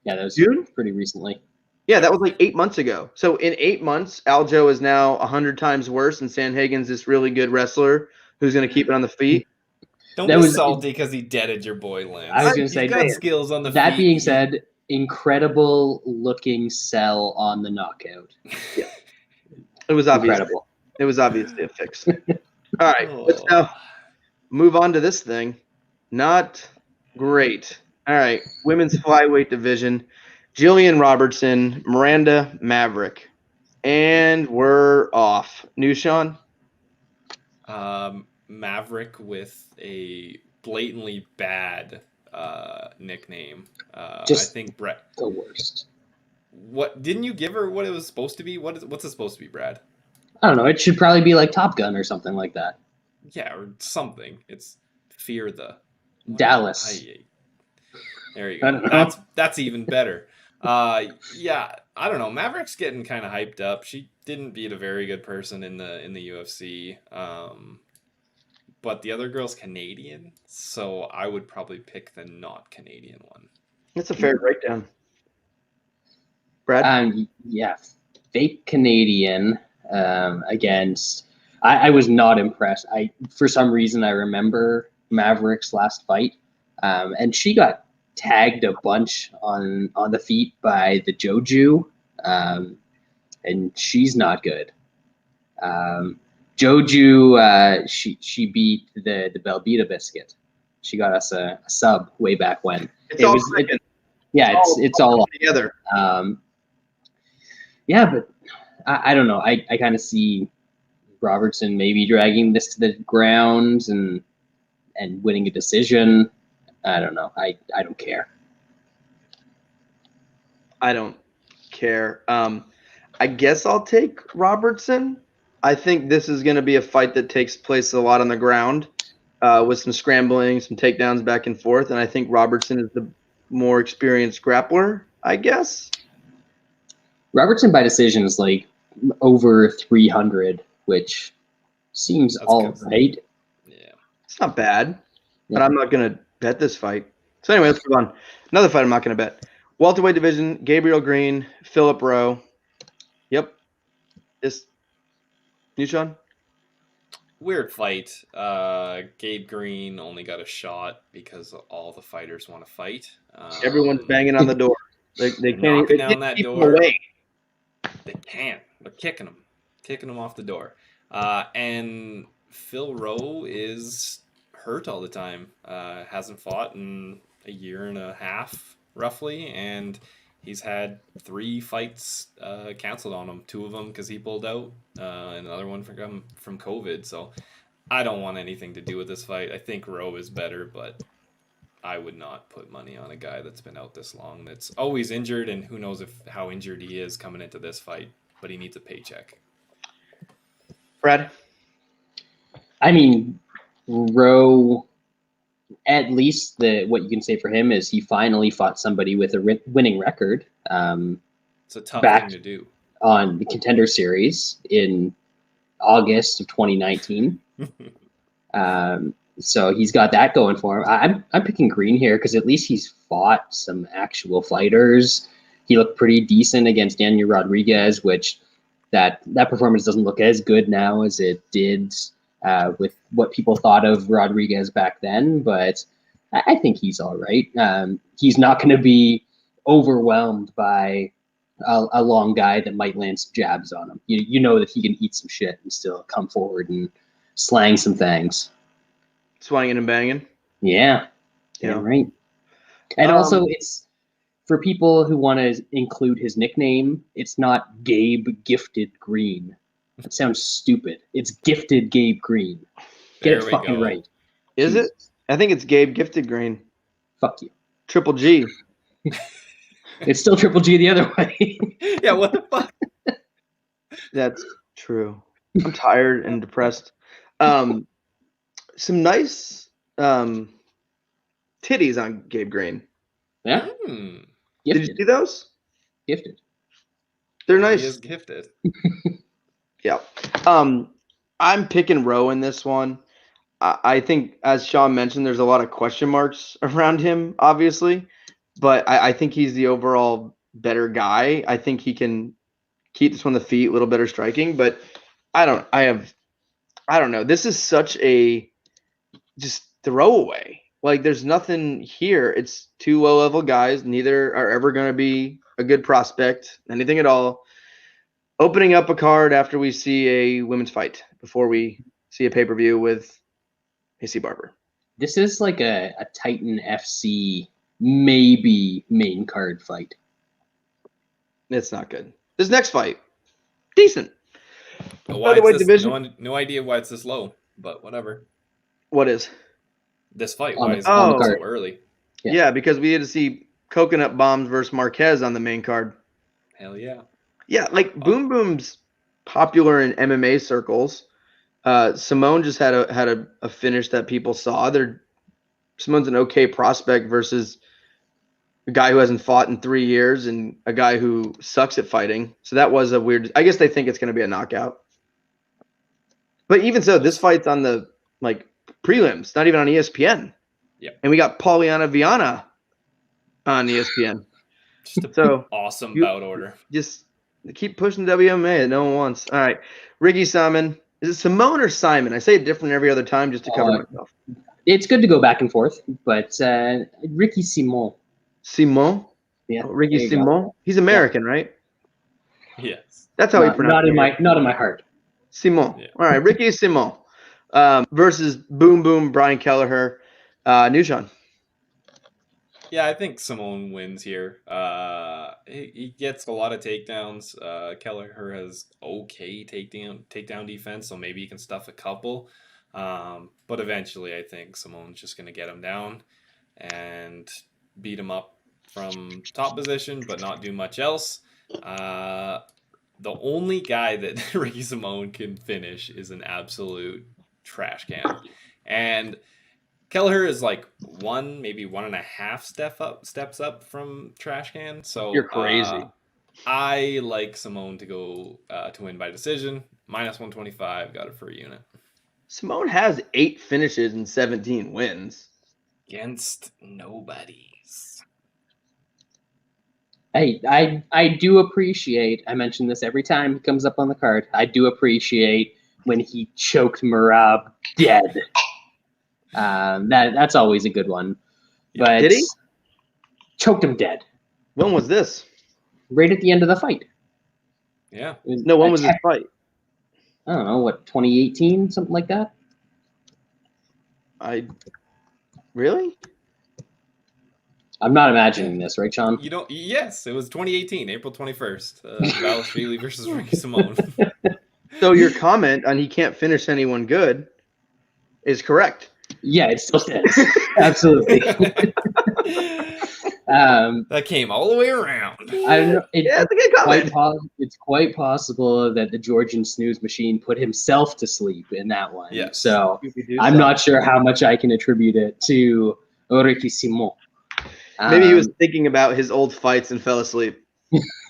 Yeah, that was June? Pretty recently. Yeah, that was like 8 months ago. So in 8 months, Aljo is now 100 times worse, and Sandhagen's this really good wrestler who's going to keep it on the feet. Don't be salty because he deaded your boy, Lance. I was going to say, got skills on the feet. That being said, incredible looking sell on the knockout. Yeah. It was obvious. Incredible. It was obviously a fix. All right, let's now move on to this thing. Not great. All right, women's flyweight division. Jillian Robertson, Miranda Maverick. And we're off. New Sean? Maverick with a blatantly bad nickname. I think Brett. The worst. What didn't you give her what it was supposed to be? What's it supposed to be, Brad? I don't know. It should probably be like Top Gun or something like that. Yeah, or something. It's Fear the Dallas. There you go. That's even better. Yeah, I don't know. Maverick's getting kind of hyped up. She didn't beat a very good person in the UFC. But the other girl's Canadian, so I would probably pick the not Canadian one. That's a fair breakdown. Brad? Yeah, fake Canadian against. I was not impressed. For some reason I remember Maverick's last fight, and she got tagged a bunch on the feet by the Joju, and she's not good. Joju, she beat the Velveeta Biscuit. She got us a sub way back when. It's all together. Yeah, but I don't know. I kind of see Robertson maybe dragging this to the ground and winning a decision. I don't know. I don't care. I don't care. I guess I'll take Robertson. I think this is going to be a fight that takes place a lot on the ground, with some scrambling, some takedowns back and forth, and I think Robertson is the more experienced grappler, I guess. Robertson by decision is like over 300, which seems right. Yeah. It's not bad, but I'm not going to bet this fight. So anyway, let's move on. Another fight I'm not going to bet. Welterweight division, Gabriel Green, Philip Rowe. Yep. Nushan? Weird fight. Gabe Green only got a shot because all the fighters want to fight. Everyone's banging on the door. They can't knocking down that keep them door. away. They can't. They're kicking them off the door. And Phil Rowe is hurt all the time. Hasn't fought in a year and a half, roughly, and he's had 3 fights canceled on him. 2 of them because he pulled out, and another one from COVID. So I don't want anything to do with this fight. I think Rowe is better, but I would not put money on a guy that's been out this long, that's always injured, and who knows how injured he is coming into this fight, but he needs a paycheck. Brad? I mean, Rowe, at least what you can say for him is he finally fought somebody with a winning record. It's a tough thing to do. On the Contender Series in August of 2019. So he's got that going for him. I'm picking Green here because at least he's fought some actual fighters. He looked pretty decent against Daniel Rodriguez, which that performance doesn't look as good now as it did with what people thought of Rodriguez back then. But I think he's all right. He's not going to be overwhelmed by a long guy that might land some jabs on him. You know that he can eat some shit and still come forward and slang some things. Swinging and banging. Yeah, right. And also, it's for people who want to include his nickname. It's not Gabe Gifted Green. That sounds stupid. It's Gifted Gabe Green. Get it fucking right. Is it? I think it's Gabe Gifted Green. Fuck you. Triple G. It's still Triple G the other way. Yeah, what the fuck? That's true. I'm tired and depressed. Some nice titties on Gabe Green. Yeah. Did you see those? Gifted. They're nice. He is gifted. Yeah. I'm picking Rowe in this one. I think, as Sean mentioned, there's a lot of question marks around him, obviously. But I think he's the overall better guy. I think he can keep this one on the feet, a little better striking. But I don't know. This is such a just throwaway. Like, there's nothing here. It's 2 low-level guys. Neither are ever going to be a good prospect, anything at all. Opening up a card after we see a women's fight, before we see a pay-per-view with AC Barber. This is like a Titan FC maybe main card fight. It's not good. This next fight, decent. No idea why it's this low, but whatever. What is? This fight, why is it so early? Yeah, because we had to see Coconut Bombs versus Marquez on the main card. Hell yeah. Yeah, like Boom Boom's popular in MMA circles. Simone just had a finish that people saw. Simone's an okay prospect versus a guy who hasn't fought in 3 years and a guy who sucks at fighting. So that was a weird. I guess they think it's going to be a knockout. But even so, this fight's on the prelims, not even on ESPN. Yeah. And we got Pauliana Viana on ESPN. Just an awesome bout order. Just keep pushing WMA that no one wants. All right. Ricky Simon. Is it Simone or Simon? I say it different every other time just to cover myself. It's good to go back and forth, but Ricky Simon. Simon? Yeah. Oh, Ricky Simon? He's American, right? Yes. That's how he pronounced it. Not in my heart. Simon. Yeah. All right. Ricky Simon versus Boom Boom Brian Kelleher. Nushan. Yeah, I think Simone wins here. He gets a lot of takedowns. Kelleher has okay takedown defense, so maybe he can stuff a couple. But eventually, I think Simone's just going to get him down and beat him up from top position, but not do much else. The only guy that Ricky Simone can finish is an absolute trash can. And Kelleher is like maybe 1.5 steps up from trash can. So You're crazy. I like Simone to go to win by decision. -125, got it for a unit. Simone has 8 finishes and 17 wins. Against nobodies. I do appreciate, I mention this every time he comes up on the card, I do appreciate when he choked Merab dead. That's always a good one. But Did he? Choked him dead. When was this? Right at the end of the fight. Yeah. No, when was this fight? I don't know, what, 2018, something like that? Really? I'm not imagining this, right, Sean? You don't. Yes, it was 2018, April 21st. Bailey versus Ricky Simone. So your comment on he can't finish anyone good is correct. Yeah, it still stands. Absolutely. That came all the way around. I don't know. Yeah, that's a good comment. It's quite possible that the Georgian snooze machine put himself to sleep in that one. Yes. So I'm not sure how much I can attribute it to Ricky Simone. Maybe he was thinking about his old fights and fell asleep.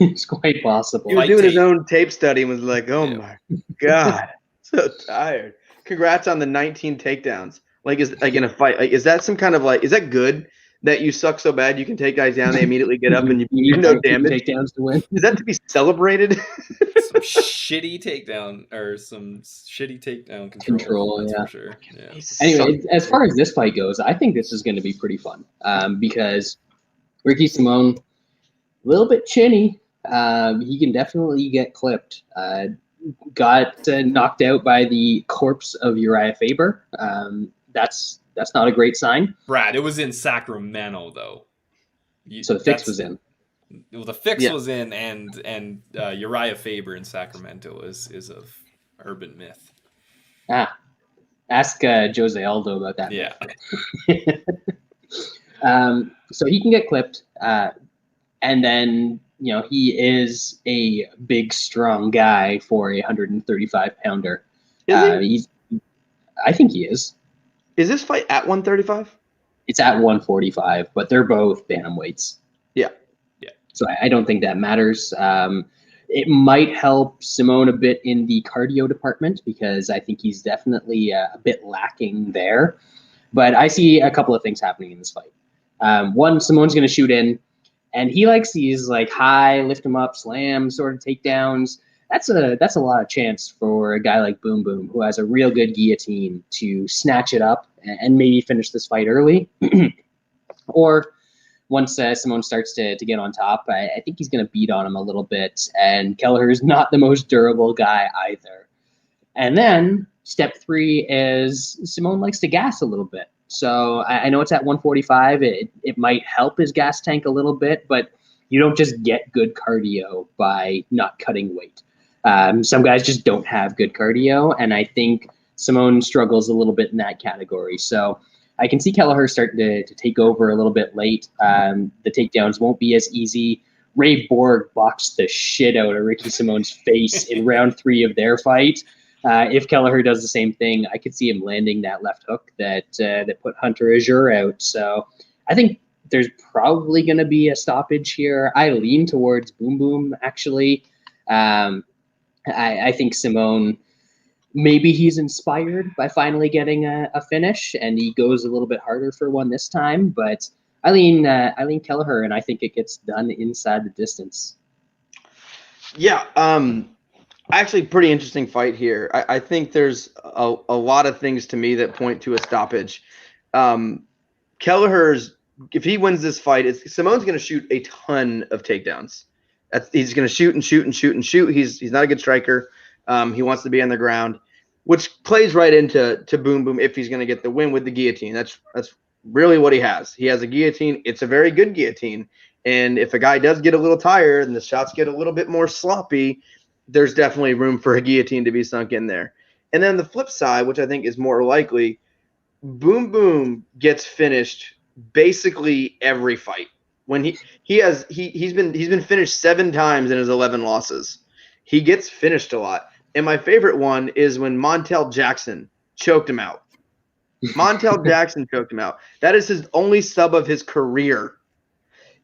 It's quite possible. He was Fight doing his tape. own tape study and was like, oh my God, so tired. Congrats on the 19 takedowns. Like, is like in a fight, like, is that some kind of like, is that good that you suck so bad you can take guys down, they immediately get up and you need no damage? Takedowns to win. Is that to be celebrated? Some shitty takedown control. That's Yeah. for sure. Yeah. Anyway, as far as this fight goes, I think this is going to be pretty fun because Ricky Simone, a little bit chinny. He can definitely get clipped. Got knocked out by the corpse of Uriah Faber. That's not a great sign. Brad, it was in Sacramento though. So the fix was in. Well, the fix was in, and Uriah Faber in Sacramento is of urban myth. Ask Jose Aldo about that. Yeah. So he can get clipped, and then he is a big, strong guy for a 135-pounder. Is he? I think he is. Is this fight at 135? It's at 145, but they're both bantamweights. Yeah. So I don't think that matters. It might help Simone a bit in the cardio department because I think he's definitely a bit lacking there. But I see a couple of things happening in this fight. One, Simone's going to shoot in, and he likes these like high, lift him up, slam sort of takedowns. That's a lot of chance for a guy like Boom Boom, who has a real good guillotine, to snatch it up and maybe finish this fight early. Or once Simone starts to get on top, I think he's going to beat on him a little bit. And Kelleher is not the most durable guy either. And then step 3 is Simone likes to gas a little bit. So I know it's at 145. It might help his gas tank a little bit, but you don't just get good cardio by not cutting weight. Some guys just don't have good cardio, and I think Simone struggles a little bit in that category. So I can see Kelleher starting to take over a little bit late. The takedowns won't be as easy. Ray Borg boxed the shit out of Ricky Simone's face in round 3 of their fight. If Kelleher does the same thing, I could see him landing that left hook that put Hunter Azure out. So I think there's probably going to be a stoppage here. I lean towards Boom Boom, actually. I think Simone, maybe he's inspired by finally getting a finish, and he goes a little bit harder for one this time. But I lean Kelleher, and I think it gets done inside the distance. Yeah, actually, pretty interesting fight here. I think there's a lot of things to me that point to a stoppage. Kelleher's, if he wins this fight, Simone's going to shoot a ton of takedowns. He's going to shoot and shoot and shoot and shoot. He's not a good striker. He wants to be on the ground, which plays right into Boom Boom if he's going to get the win with the guillotine. That's really what he has. He has a guillotine. It's a very good guillotine. And if a guy does get a little tired and the shots get a little bit more sloppy, there's definitely room for a guillotine to be sunk in there. And then the flip side, which I think is more likely, Boom Boom gets finished basically every fight. When he's been finished 7 times in his 11 losses. He gets finished a lot. And my favorite one is when Montel Jackson choked him out. Montel Jackson choked him out. That is his only sub of his career.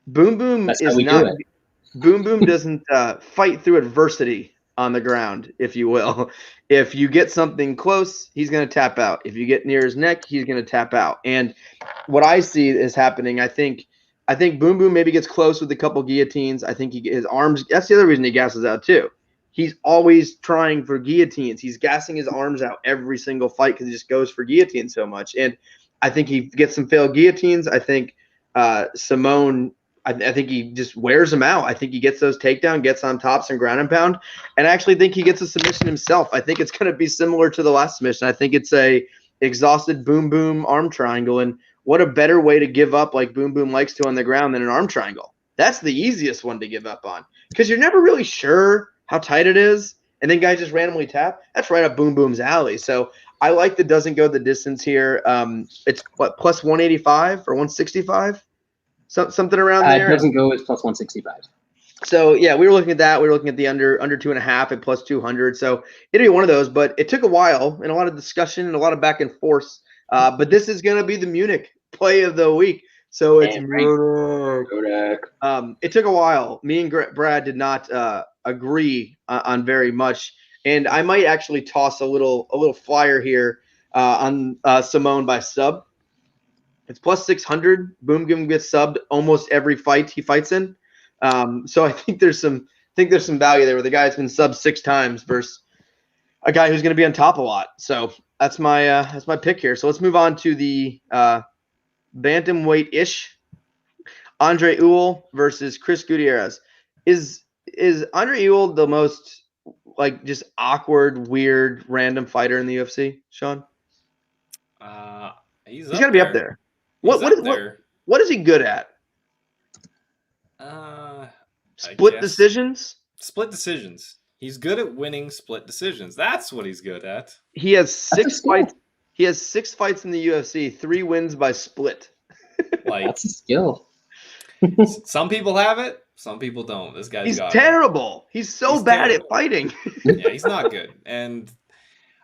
Boom Boom Boom Boom doesn't fight through adversity on the ground, if you will. If you get something close, he's going to tap out. If you get near his neck, he's going to tap out. And what I see is happening, I think Boom Boom maybe gets close with a couple guillotines. I think his arms. That's the other reason he gasses out too. He's always trying for guillotines. He's gassing his arms out every single fight because he just goes for guillotines so much. And I think he gets some failed guillotines. I think Simone, I think he just wears him out. I think he gets those takedown, gets on tops and ground and pound. And I actually think he gets a submission himself. I think it's going to be similar to the last submission. I think it's a exhausted Boom Boom arm triangle. And what a better way to give up like Boom Boom likes to on the ground than an arm triangle. That's the easiest one to give up on because you're never really sure how tight it is, and then guys just randomly tap. That's right up Boom Boom's alley. So I like the doesn't go the distance here. It's what, plus 185 or 165, something around there. It doesn't go. It's plus 165. So yeah, we were looking at that. We were looking at the under 2.5 at plus 200. So it'd be one of those, but it took a while and a lot of discussion and a lot of back and forth. But this is going to be the Munich play of the week. So it's it took a while. Me and Brad did not agree on very much, and I might actually toss a little flyer here on Simone by sub. It's plus 600. Boom Boom gets subbed almost every fight he fights in. So I think there's some value there where the guy's been subbed 6 times versus a guy who's going to be on top a lot. So that's my pick here. So let's move on to the bantamweight-ish. Andre Ewell versus Chris Gutiérrez. Is Andre Ewell the most like just awkward, weird, random fighter in the UFC, Sean? He's got to be up there. What is he good at? Split decisions? Split decisions. He's good at winning split decisions. That's what he's good at. He has 6 fights. He has 6 fights in the UFC, 3 wins by split. Like that's a skill. Some people have it, some people don't. This guy's got terrible. It. He's bad at fighting. Yeah, he's not good. And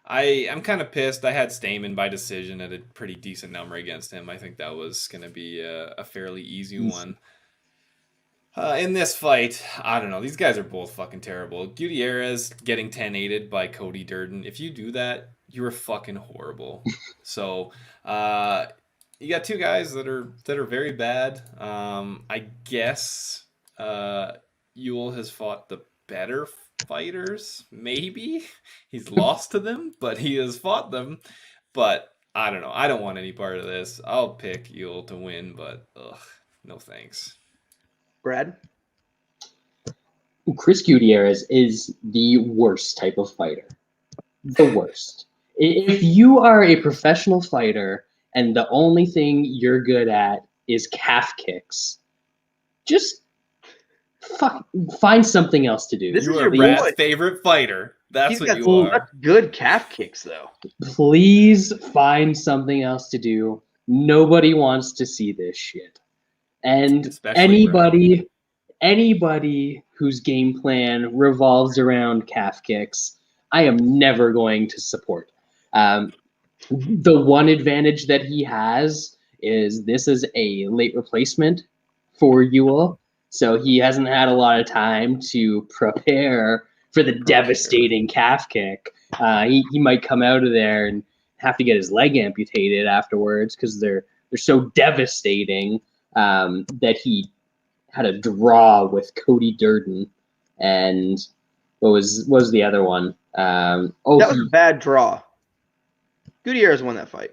I'm kind of pissed. I had Stamen by decision at a pretty decent number against him. I think that was going to be a fairly easy one. In this fight, I don't know. These guys are both fucking terrible. Gutiérrez getting 10-8'd by Cody Durden. If you do that, you're fucking horrible. So, you got 2 guys that are very bad. I guess Ewell has fought the better fighters. Maybe he's lost to them, but he has fought them. But I don't know. I don't want any part of this. I'll pick Ewell to win, but no thanks. Brad? Chris Gutiérrez is the worst type of fighter. The worst. If you are a professional fighter and the only thing you're good at is calf kicks, just find something else to do. You are Brad's favorite fighter. That's what you are. Good calf kicks, though. Please find something else to do. Nobody wants to see this shit. And especially anybody whose game plan revolves around calf kicks, I am never going to support. The one advantage that he has is this is a late replacement for Ewell, so he hasn't had a lot of time to prepare for the devastating calf kick. He might come out of there and have to get his leg amputated afterwards because they're so devastating. That he had a draw with Cody Durden, and what was the other one? That was a bad draw. Gutiérrez won that fight.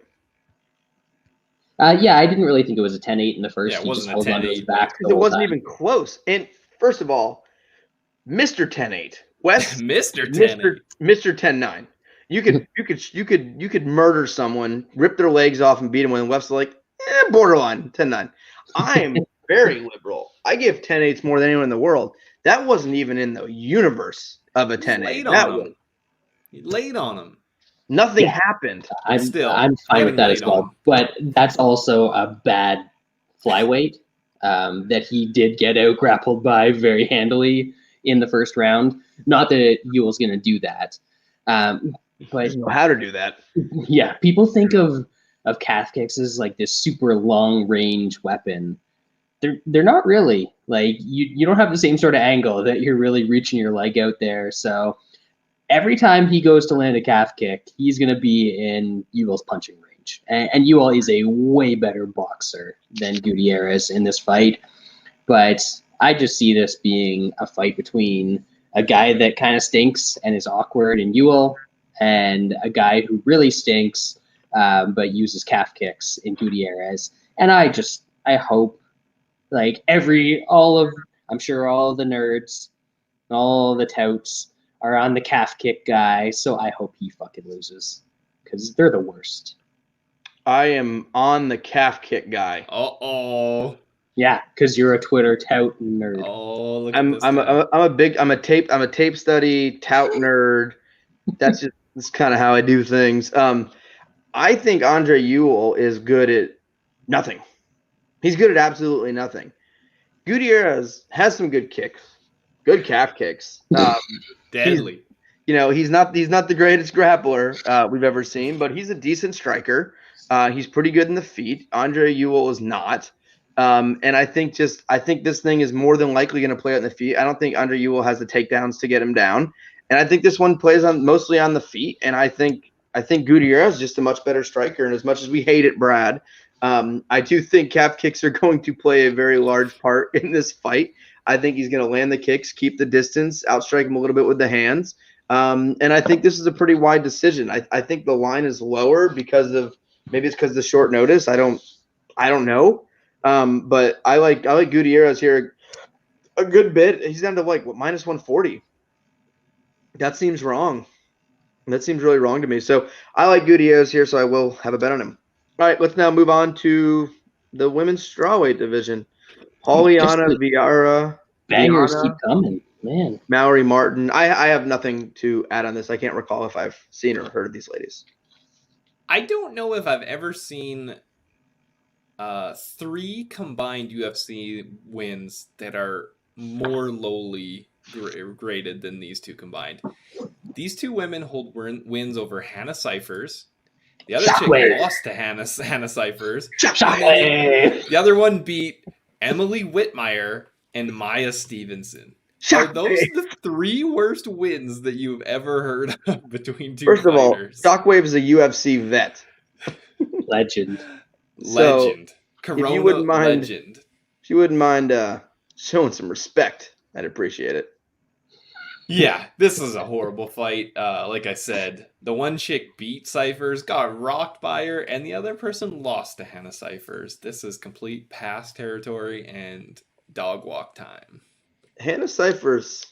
Yeah, I didn't really think it was a 10-8 in the first. Yeah, it he wasn't just a held on to 10-8. his back. It wasn't even close. And first of all, Mr. 10-8, Wes, Mr. 10-8, Mr. 10-9. You could murder someone, rip their legs off, and beat them. When Wes like, borderline 10-9. I am very liberal. I give 10-8s more than anyone in the world. That wasn't even in the universe of a 10-8. Late on him. Nothing happened. I'm fine with that as well. But that's also a bad flyweight that he did get out grappled by very handily in the first round. Not that Ewell's going to do that. But know how to do that. Yeah, people think of calf kicks as like this super long range weapon. They're not really. Like you don't have the same sort of angle that you're really reaching your leg out there. So every time he goes to land a calf kick, he's going to be in Ewell's punching range. And Ewell is a way better boxer than Gutiérrez in this fight. But I just see this being a fight between a guy that kind of stinks and is awkward in Ewell and a guy who really stinks but uses calf kicks in Gutiérrez. And I hope like I'm sure all the nerds, all the touts are on the calf kick guy. So I hope he fucking loses because they're the worst. I am on the calf kick guy. Uh-oh. Yeah, because you're a Twitter tout nerd. Oh, look I'm a tape study tout nerd. That's kind of how I do things. I think Andre Ewell is good at nothing. He's good at absolutely nothing. Gutiérrez has some good kicks, good calf kicks. Deadly. He's not the greatest grappler we've ever seen, but he's a decent striker. He's pretty good in the feet. Andre Ewell is not. And I think this thing is more than likely going to play out in the feet. I don't think Andre Ewell has the takedowns to get him down. And I think this one plays mostly on the feet. And I think Gutiérrez is just a much better striker. And as much as we hate it, Brad, I do think calf kicks are going to play a very large part in this fight. I think he's going to land the kicks, keep the distance, outstrike him a little bit with the hands. And I think this is a pretty wide decision. I think the line is lower because of the short notice. I don't know. But I like Gutiérrez here a good bit. He's down to minus 140. That seems wrong. That seems really wrong to me. So I like Gutiérrez here, so I will have a bet on him. All right, let's now move on to the women's strawweight division. Viana, Viera. Bangers keep coming, man. Mallory Martin. I have nothing to add on this. I can't recall if I've seen or heard of these ladies. I don't know if I've ever seen 3 combined UFC wins that are more lowly graded than these 2 combined. These 2 women hold wins over Hannah Cyphers. The other chick lost to Hannah Cyphers. The other one beat Emily Whitmire and Maya Stevenson. Are those the 3 worst wins that you've ever heard of between 2 First fighters? of all, Shockwave is a UFC vet. Legend. Corona if you wouldn't mind, legend. If you wouldn't mind showing some respect, I'd appreciate it. Yeah, this is a horrible fight. Like I said, the one chick beat Cyphers, got rocked by her, and the other person lost to Hannah Cyphers. This is complete past territory and dog walk time. Hannah Cyphers,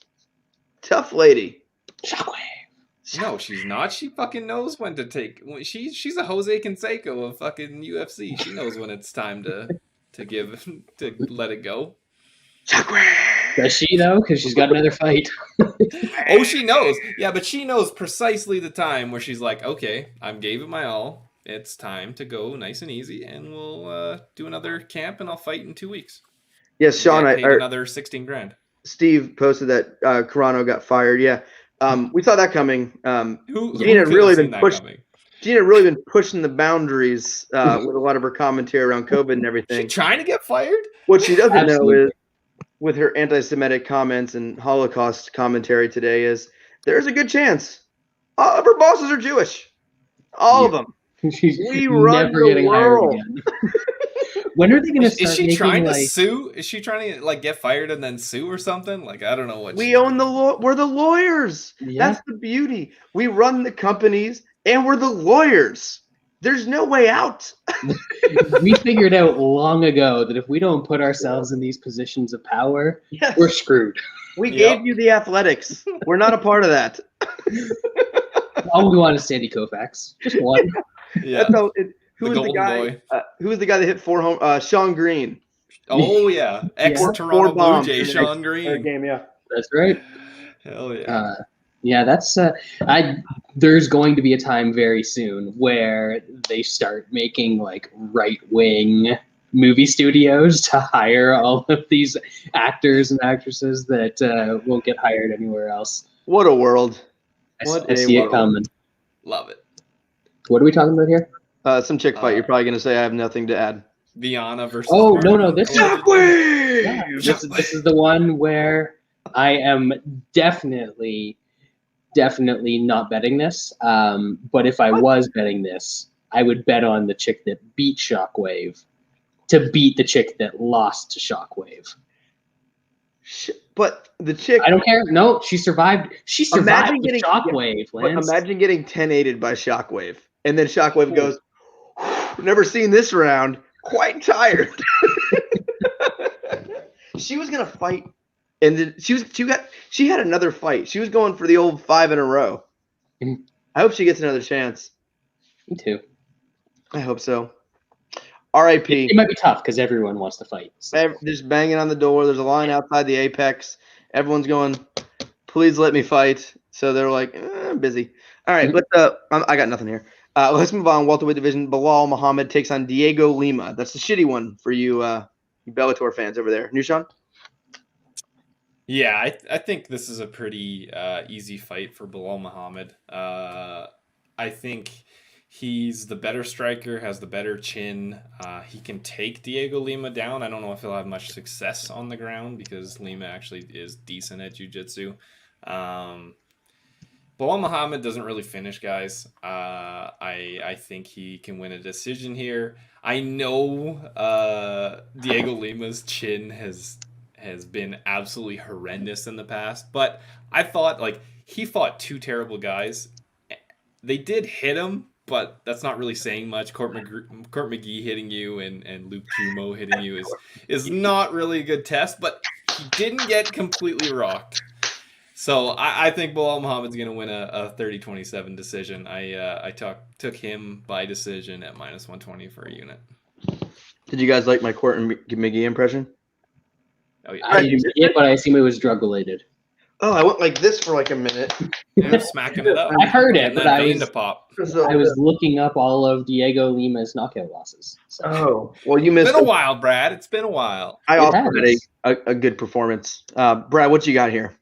tough lady. Shockwave. No, she's not. She fucking knows when to take. She's a Jose Canseco of fucking UFC. She knows when it's time to let it go. Does she though? Because she's got another fight. Oh, she knows. Yeah, but she knows precisely the time where she's like, okay, I gave it my all. It's time to go nice and easy, and we'll do another camp, and I'll fight in 2 weeks. Yes, Sean. I another $16,000. Steve posted that Carano got fired. Yeah. We saw that coming. Gina had really been pushing the boundaries with a lot of her commentary around COVID and everything. She trying to get fired? What she doesn't know is, with her anti-Semitic comments and Holocaust commentary today, is there's a good chance all of her bosses are Jewish. All of them. We run the world. When are they going to start? Is she trying to sue? Is she trying to get fired and then sue or something? I don't know what. We're the lawyers. Yeah. That's the beauty. We run the companies and we're the lawyers. There's no way out. We figured out long ago that if we don't put ourselves in these positions of power, we're screwed. We gave you the athletics. We're not a part of that. All we want is Sandy Koufax. Just one. Yeah. Who The was the golden guy? boy. Who was the guy that hit 4 home? Sean Green. Oh yeah, ex-Toronto Four Blue bombs Jay in the Sean Third Green. game, yeah. That's right. Hell yeah. Yeah, that's there's going to be a time very soon where they start making like right-wing movie studios to hire all of these actors and actresses that won't get hired anywhere else. What a world. What I a see it world. coming. Love it. What are we talking about here? Some chick fight. You're probably going to say I have nothing to add. Viana versus. Oh, Barber. no, this is Shockwave! this is the one where I am definitely not betting this. But if I was betting this, I would bet on the chick that beat Shockwave to beat the chick that lost to Shockwave. But the chick. I don't care. No, she survived. She survived Imagine the getting- Shockwave, But Lance. imagine getting 10-8'd by Shockwave. And then Shockwave goes, never seen this round. Quite tired. She was going to fight. And then she had another fight. She was going for the old 5 in a row. Mhm. I hope she gets another chance. Me too. I hope so. R.I.P. It might be tough because everyone wants to fight. So. Just banging on the door. There's a line outside the Apex. Everyone's going, please let me fight. So they're like, I'm busy. All right, I got nothing here. Let's move on. Welterweight division. Belal Muhammad takes on Diego Lima. That's the shitty one for you Bellator fans over there. Nushan? Yeah, I think this is a pretty easy fight for Belal Muhammad. I think he's the better striker, has the better chin. He can take Diego Lima down. I don't know if he'll have much success on the ground because Lima actually is decent at jiu-jitsu. Belal Muhammad doesn't really finish guys. I think he can win a decision here. I know Diego Lima's chin has been absolutely horrendous in the past, but I thought like he fought two terrible guys. They did hit him, but that's not really saying much. Court McGee hitting you and Luke Jumo hitting you is not really a good test, but he didn't get completely rocked. So I think Belal Muhammad's going to win a 30-27 decision. I took him by decision at -120 for a unit. Did you guys like my Court McGee impression? Oh yeah, I didn't see it, but I assume it was drug related. Oh, I went like this for like a minute. yeah, smacking it up. I heard it, And but that I vein was- to pop. I was looking up all of Diego Lima's knockout losses. So. Oh, well, you It's missed. been a while, Brad. It's been a while. I It also has. had a good performance. Brad, what you got here?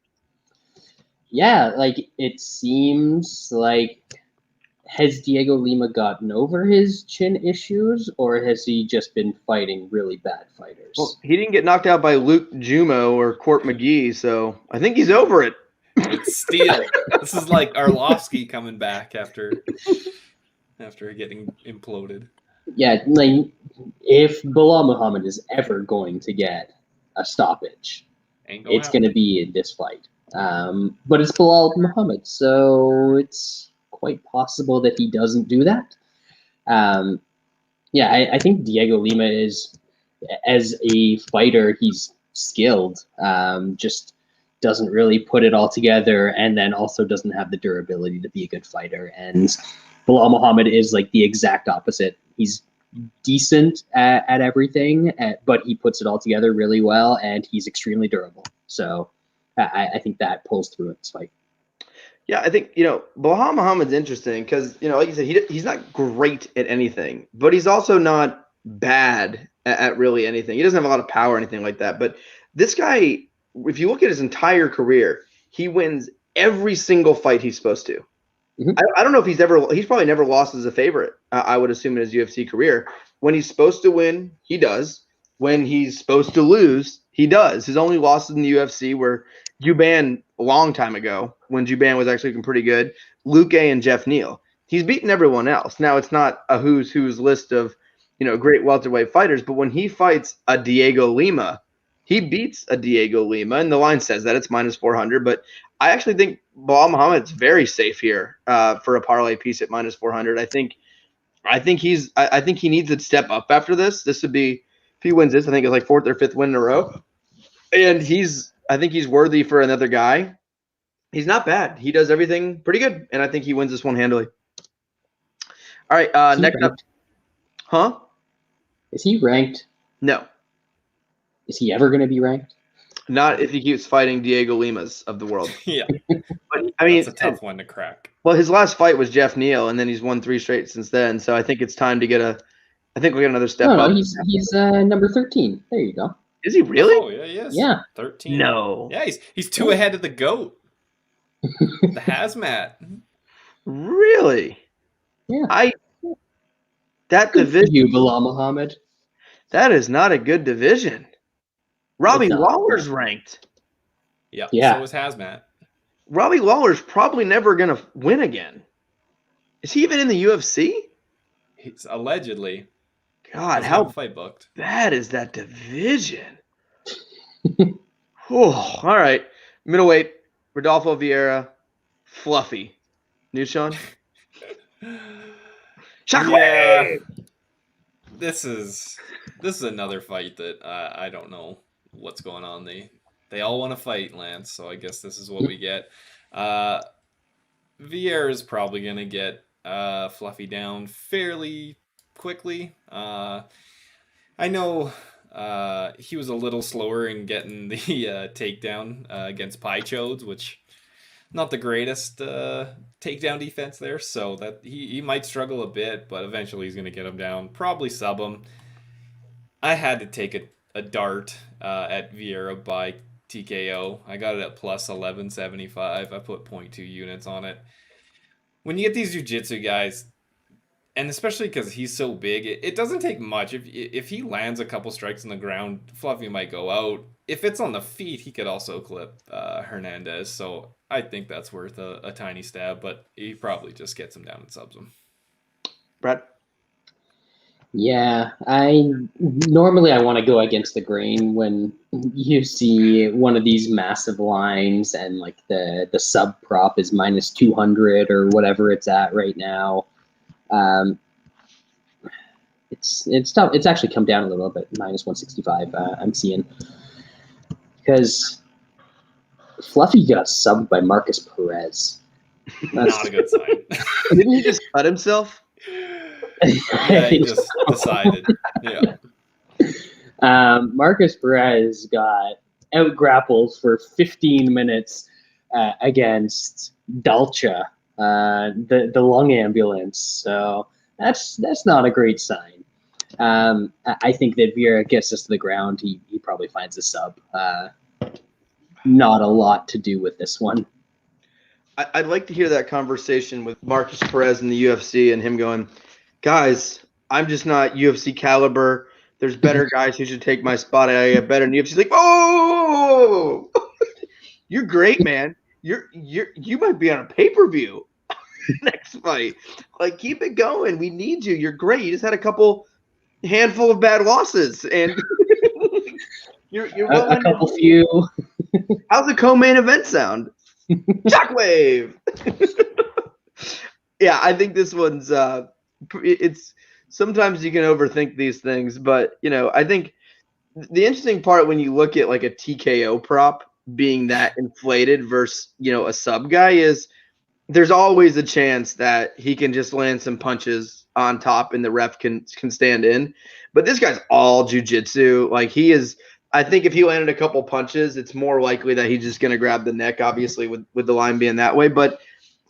Yeah, like it seems like has Diego Lima gotten over his chin issues, or has he just been fighting really bad fighters? Well, he didn't get knocked out by Luke Jumo or Court McGee, so I think he's over it. It's steel. This is like Arlovsky coming back after getting imploded. Yeah, like if Belal Muhammad is ever going to get a stoppage, Ain't gonna it's happen. going to be in this fight. But it's Belal Muhammad, so it's quite possible that he doesn't do that. I think Diego Lima is, as a fighter, he's skilled. Just doesn't really put it all together, and then also doesn't have the durability to be a good fighter. And Belal Muhammad is like the exact opposite. He's decent at everything, but he puts it all together really well, and he's extremely durable. So I think that pulls through in this fight. Yeah, I think, Belal Muhammad's interesting because, like you said, he's not great at anything, but he's also not bad at really anything. He doesn't have a lot of power or anything like that. But this guy, if you look at his entire career, he wins every single fight he's supposed to. Mhm. I don't know if he's probably never lost as a favorite, I would assume, in his UFC career. When he's supposed to win, he does. When he's supposed to lose, he does. His only losses in the UFC were Juban a long time ago, when Juban was actually looking pretty good, Luke A. and Jeff Neal. He's beaten everyone else. Now, it's not a who's list of, great welterweight fighters, but when he fights a Diego Lima, he beats a Diego Lima, and the line says that it's -400, but I actually think Belal Muhammad's very safe here for a parlay piece at -400. I think he needs to step up after this. This would be, if he wins this, I think it's like 4th or 5th win in a row. And I think he's worthy for another guy. He's not bad. He does everything pretty good, and I think he wins this one handily. All right, next up, Huh? Is he ranked? No. Is he ever going to be ranked? Not if he keeps fighting Diego Limas of the world. Yeah, But I mean, that's a tough one to crack. well, his last fight was Jeff Neal, and then he's won 3 straight since then. So I think it's time to get I think we'll get another step up. No, he's number 13. There you go. Is he really? Oh yeah, he is. Yeah. 13. No. Yeah, he's 2 ahead of the GOAT. The hazmat. Really? Yeah. That Good for division. you, Bilal Muhammad. That is not a good division. Robbie It's not. Lawler's ranked. Yeah. Yeah. So is hazmat. Robbie Lawler's probably never going to win again. Is he even in the UFC? He's allegedly. God, Doesn't have how a fight booked. bad is that division? Oh, all right. Middleweight, Rodolfo Viera, Fluffy. New Sean? Yeah. This is another fight that I don't know what's going on. They all want to fight, Lance, so I guess this is what we get. Vieira is probably going to get Fluffy down fairly quickly. I know he was a little slower in getting the takedown against Paichodes, which not the greatest takedown defense there, so that he might struggle a bit, but eventually he's going to get him down, probably sub him. I had to take a dart at Viera by TKO. I got it at plus 1175. I put 0.2 units on it. When you get these jiu-jitsu guys, and especially because he's so big, it doesn't take much. If he lands a couple strikes on the ground, Fluffy might go out. If it's on the feet, he could also clip Hernandez. So I think that's worth a tiny stab, but he probably just gets him down and subs him. Brad? Yeah, I want to go against the grain when you see one of these massive lines and like the sub prop is minus 200 or whatever it's at right now. It's tough. It's actually come down a little bit, minus 165. I'm seeing because Fluffy got subbed by Marcus Perez. That's Not a good sign. Didn't he just cut himself? Yeah, he just decided. Yeah. Marcus Perez got out grappled for 15 minutes against Dalcha, the lung ambulance. So that's not a great sign. I think that Viera gets us to the ground. He probably finds a sub. Not a lot to do with this one. I'd like to hear that conversation with Marcus Perez in the UFC and him going, guys, I'm just not UFC caliber. There's better guys who should take my spot. I get better. And the UFC's like, oh, you're great, man. You might be on a pay-per-view next fight. Like, keep it going. We need you. You're great. You just had a handful of bad losses, and you're a couple few. How's the co-main event sound? Shockwave. Yeah, I think this one's it's sometimes you can overthink these things, but I think the interesting part when you look at like a TKO prop being that inflated versus a sub guy is there's always a chance that he can just land some punches on top and the ref can stand in. But this guy's all jiu-jitsu. Like he is. I think if he landed a couple punches, it's more likely that he's just going to grab the neck, obviously, with the line being that way. But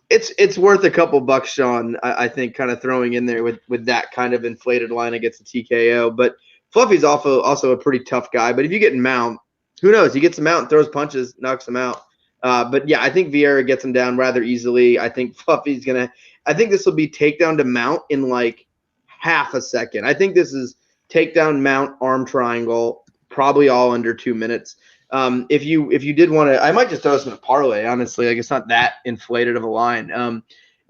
it's worth a couple bucks, Sean, I think, kind of throwing in there with that kind of inflated line against the TKO. But Fluffy's also a pretty tough guy. But if you get in mount, who knows? He gets him out and throws punches, knocks him out. But, yeah, I think Viera gets him down rather easily. I think Fluffy's going to – I think this will be takedown to mount in like half a second. I think this is takedown, mount, arm triangle – probably all under 2 minutes. If you did want to, I might just throw this in a parlay, honestly. Like it's not that inflated of a line.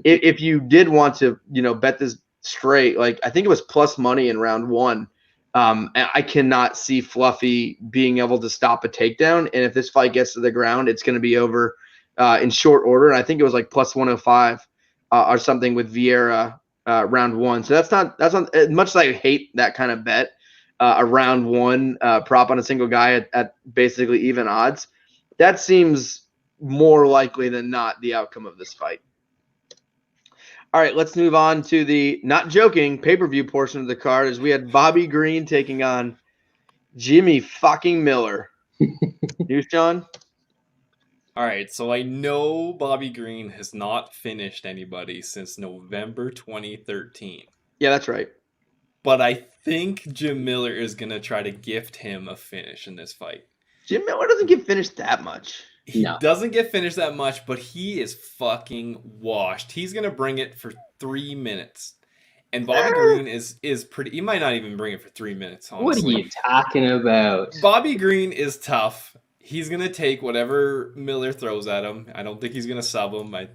If you did want to, bet this straight, like I think it was plus money in round 1. And I cannot see Fluffy being able to stop a takedown. And if this fight gets to the ground, it's going to be over in short order. And I think it was like plus 105 or something with Viera round 1. So that's not as much as I hate that kind of bet. A round 1 prop on a single guy at basically even odds. That seems more likely than not the outcome of this fight. All right, let's move on to the not joking pay-per-view portion of the card as we had Bobby Green taking on Jimmy fucking Miller. You, Sean? All right, so I know Bobby Green has not finished anybody since November 2013. Yeah, that's right. But I think Jim Miller is going to try to gift him a finish in this fight. Jim Miller doesn't get finished that much. He doesn't get finished that much, but he is fucking washed. He's going to bring it for 3 minutes. And Bobby Green is pretty... He might not even bring it for 3 minutes, honestly. What are you talking about? Bobby Green is tough. He's going to take whatever Miller throws at him. I don't think he's going to sub him. I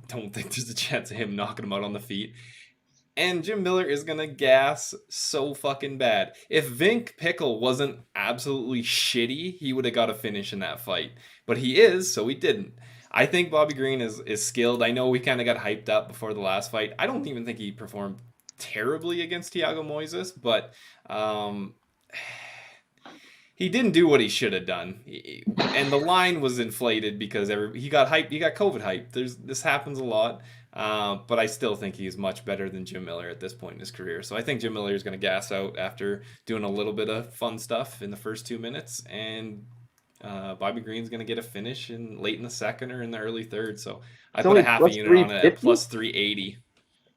don't think there's a chance of him knocking him out on the feet. And Jim Miller is going to gas so fucking bad. If Vink Pickle wasn't absolutely shitty, he would have got a finish in that fight. But he is, so he didn't. I think Bobby Green is skilled. I know we kind of got hyped up before the last fight. I don't even think he performed terribly against Thiago Moises, but he didn't do what he should have done. And the line was inflated because he got hyped. He got COVID hyped. This happens a lot. But I still think he's much better than Jim Miller at this point in his career. So I think Jim Miller is going to gas out after doing a little bit of fun stuff in the first 2 minutes. And Bobby Green's going to get a finish late in the second or in the early third. So I put a half a unit on it at plus 380.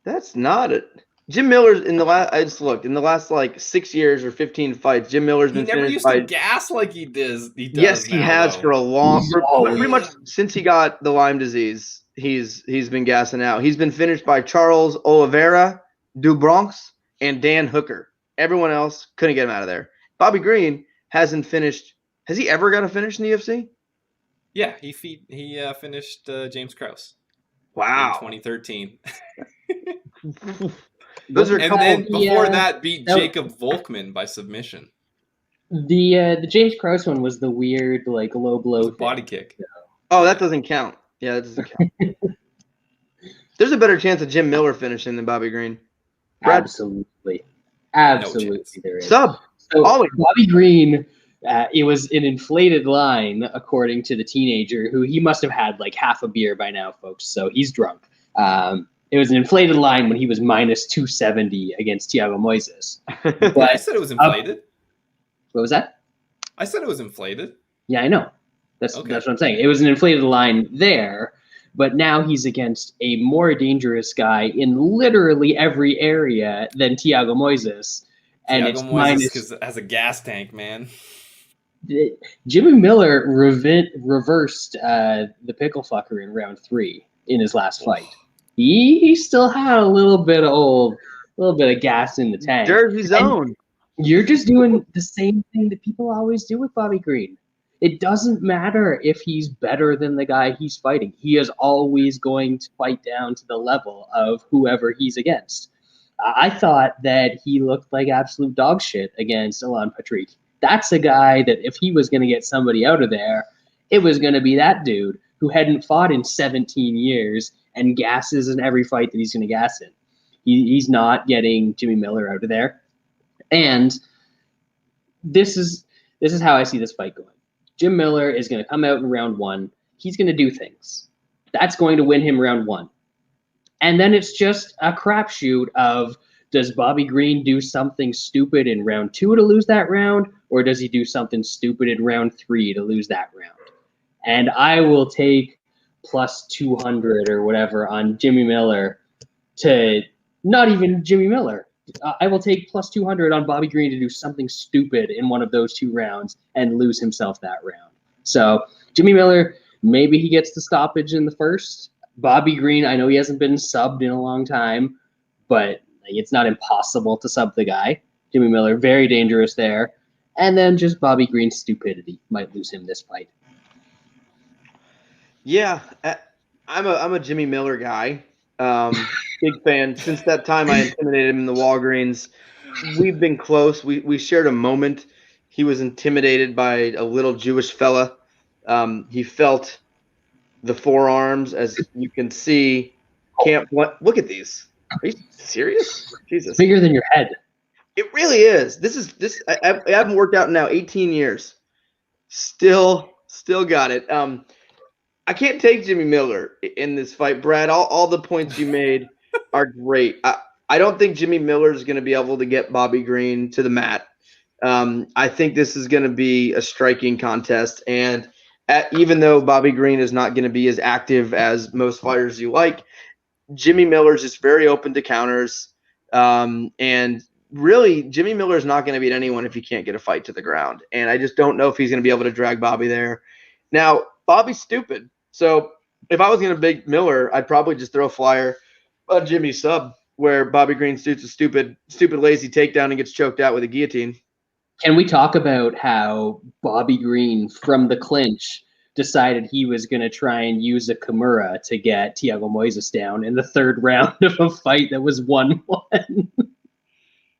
That's not it. Jim Miller's in the last. I just looked in the last like 6 years or 15 fights. Jim Miller's been finished by. He never used to gas like he does. Yes, he has for a long, pretty much since he got the Lyme disease. He's been gassing out. He's been finished by Charles Oliveira, Dubronx, and Dan Hooker. Everyone else couldn't get him out of there. Bobby Green hasn't finished. Has he ever got a finish in the UFC? Yeah, he finished James Krause. Wow. In 2013. Those are then before that beat Jacob Volkman by submission. The James Krause one was the weird like low blow body kick. Oh, that doesn't count. Yeah, that doesn't count. There's a better chance of Jim Miller finishing than Bobby Green. Absolutely. Absolutely, no there is. So Bobby Green, it was an inflated line, according to the teenager, who he must have had like half a beer by now, folks. So he's drunk. It was an inflated line when he was minus 270 against Thiago Moises. But I said it was inflated. What was that? I said it was inflated. Yeah, I know. That's what I'm saying. It was an inflated line there, but now he's against a more dangerous guy in literally every area than Thiago Moises. And Thiago Moises has a gas tank, man. Jimmy Miller reversed the pickle fucker in round 3 in his last fight. He still had a little bit of gas in the tank. Jersey's own. You're just doing the same thing that people always do with Bobby Green. It doesn't matter if he's better than the guy he's fighting. He is always going to fight down to the level of whoever he's against. I thought that he looked like absolute dog shit against Alan Patrick. That's a guy that if he was going to get somebody out of there, it was going to be that dude who hadn't fought in 17 years and gasses in every fight that he's going to gas in. He's not getting Jimmy Miller out of there. And this is how I see this fight going. Jim Miller is going to come out in round 1. He's going to do things. That's going to win him round 1. And then it's just a crapshoot of, does Bobby Green do something stupid in round 2 to lose that round? Or does he do something stupid in round 3 to lose that round? And I will take plus 200 or whatever on Jimmy Miller to not even Jimmy Miller. I will take plus 200 on Bobby Green to do something stupid in one of those 2 rounds and lose himself that round. So Jimmy Miller, maybe he gets the stoppage in the first. Bobby Green, I know he hasn't been subbed in a long time, but it's not impossible to sub the guy. Jimmy Miller, very dangerous there. And then just Bobby Green's stupidity might lose him this fight. Yeah, I'm a Jimmy Miller guy. Big fan. Since that time I intimidated him in the Walgreens, we've been close. We shared a moment. He was intimidated by a little Jewish fella. He felt the forearms, as you can see. Look at these. Are you serious? Jesus. Bigger than your head. It really is. I haven't worked out in now 18 years. Still got it. I can't take Jimmy Miller in this fight, Brad. All the points you made, are great. I don't think Jimmy Miller is going to be able to get Bobby Green to the mat. I think this is going to be a striking contest. And even though Bobby Green is not going to be as active as most fighters you like, Jimmy Miller is just very open to counters. And really, Jimmy Miller is not going to beat anyone if he can't get a fight to the ground. And I just don't know if he's going to be able to drag Bobby there. Now, Bobby's stupid. So if I was going to beat Miller, I'd probably just throw a flyer on Jimmy sub where Bobby Green shoots a stupid, lazy takedown and gets choked out with a guillotine. Can we talk about how Bobby Green from the clinch decided he was going to try and use a Kimura to get Thiago Moises down in the third round of a fight that was 1-1?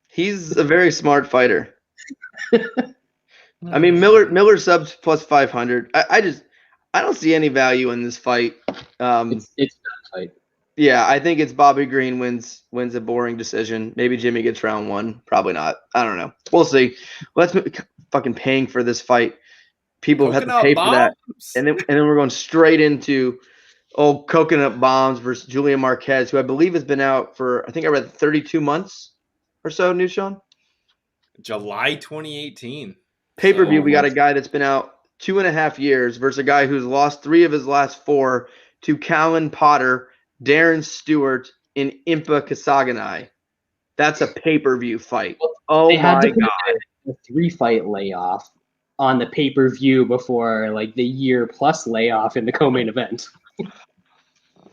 He's a very smart fighter. I mean, Miller subs plus 500. I don't see any value in this fight. It's a fight. Yeah, I think it's Bobby Green wins a boring decision. Maybe Jimmy gets round 1. Probably not. I don't know. We'll see. Let's fucking paying for this fight. People have to pay for that, and then we're going straight into old Coconut Bombs versus Julian Marquez, who I believe has been out for, I think I read 32 months or so. New Sean, July 2018 pay-per-view. We got a guy that's been out 2.5 years versus a guy who's lost 3 of his last 4 to Callan Potter, Darren Stewart, and Impa Kasaganai. That's a pay-per-view fight. Oh my God. A 3-fight layoff on the pay-per-view before like the year plus layoff in the co-main event.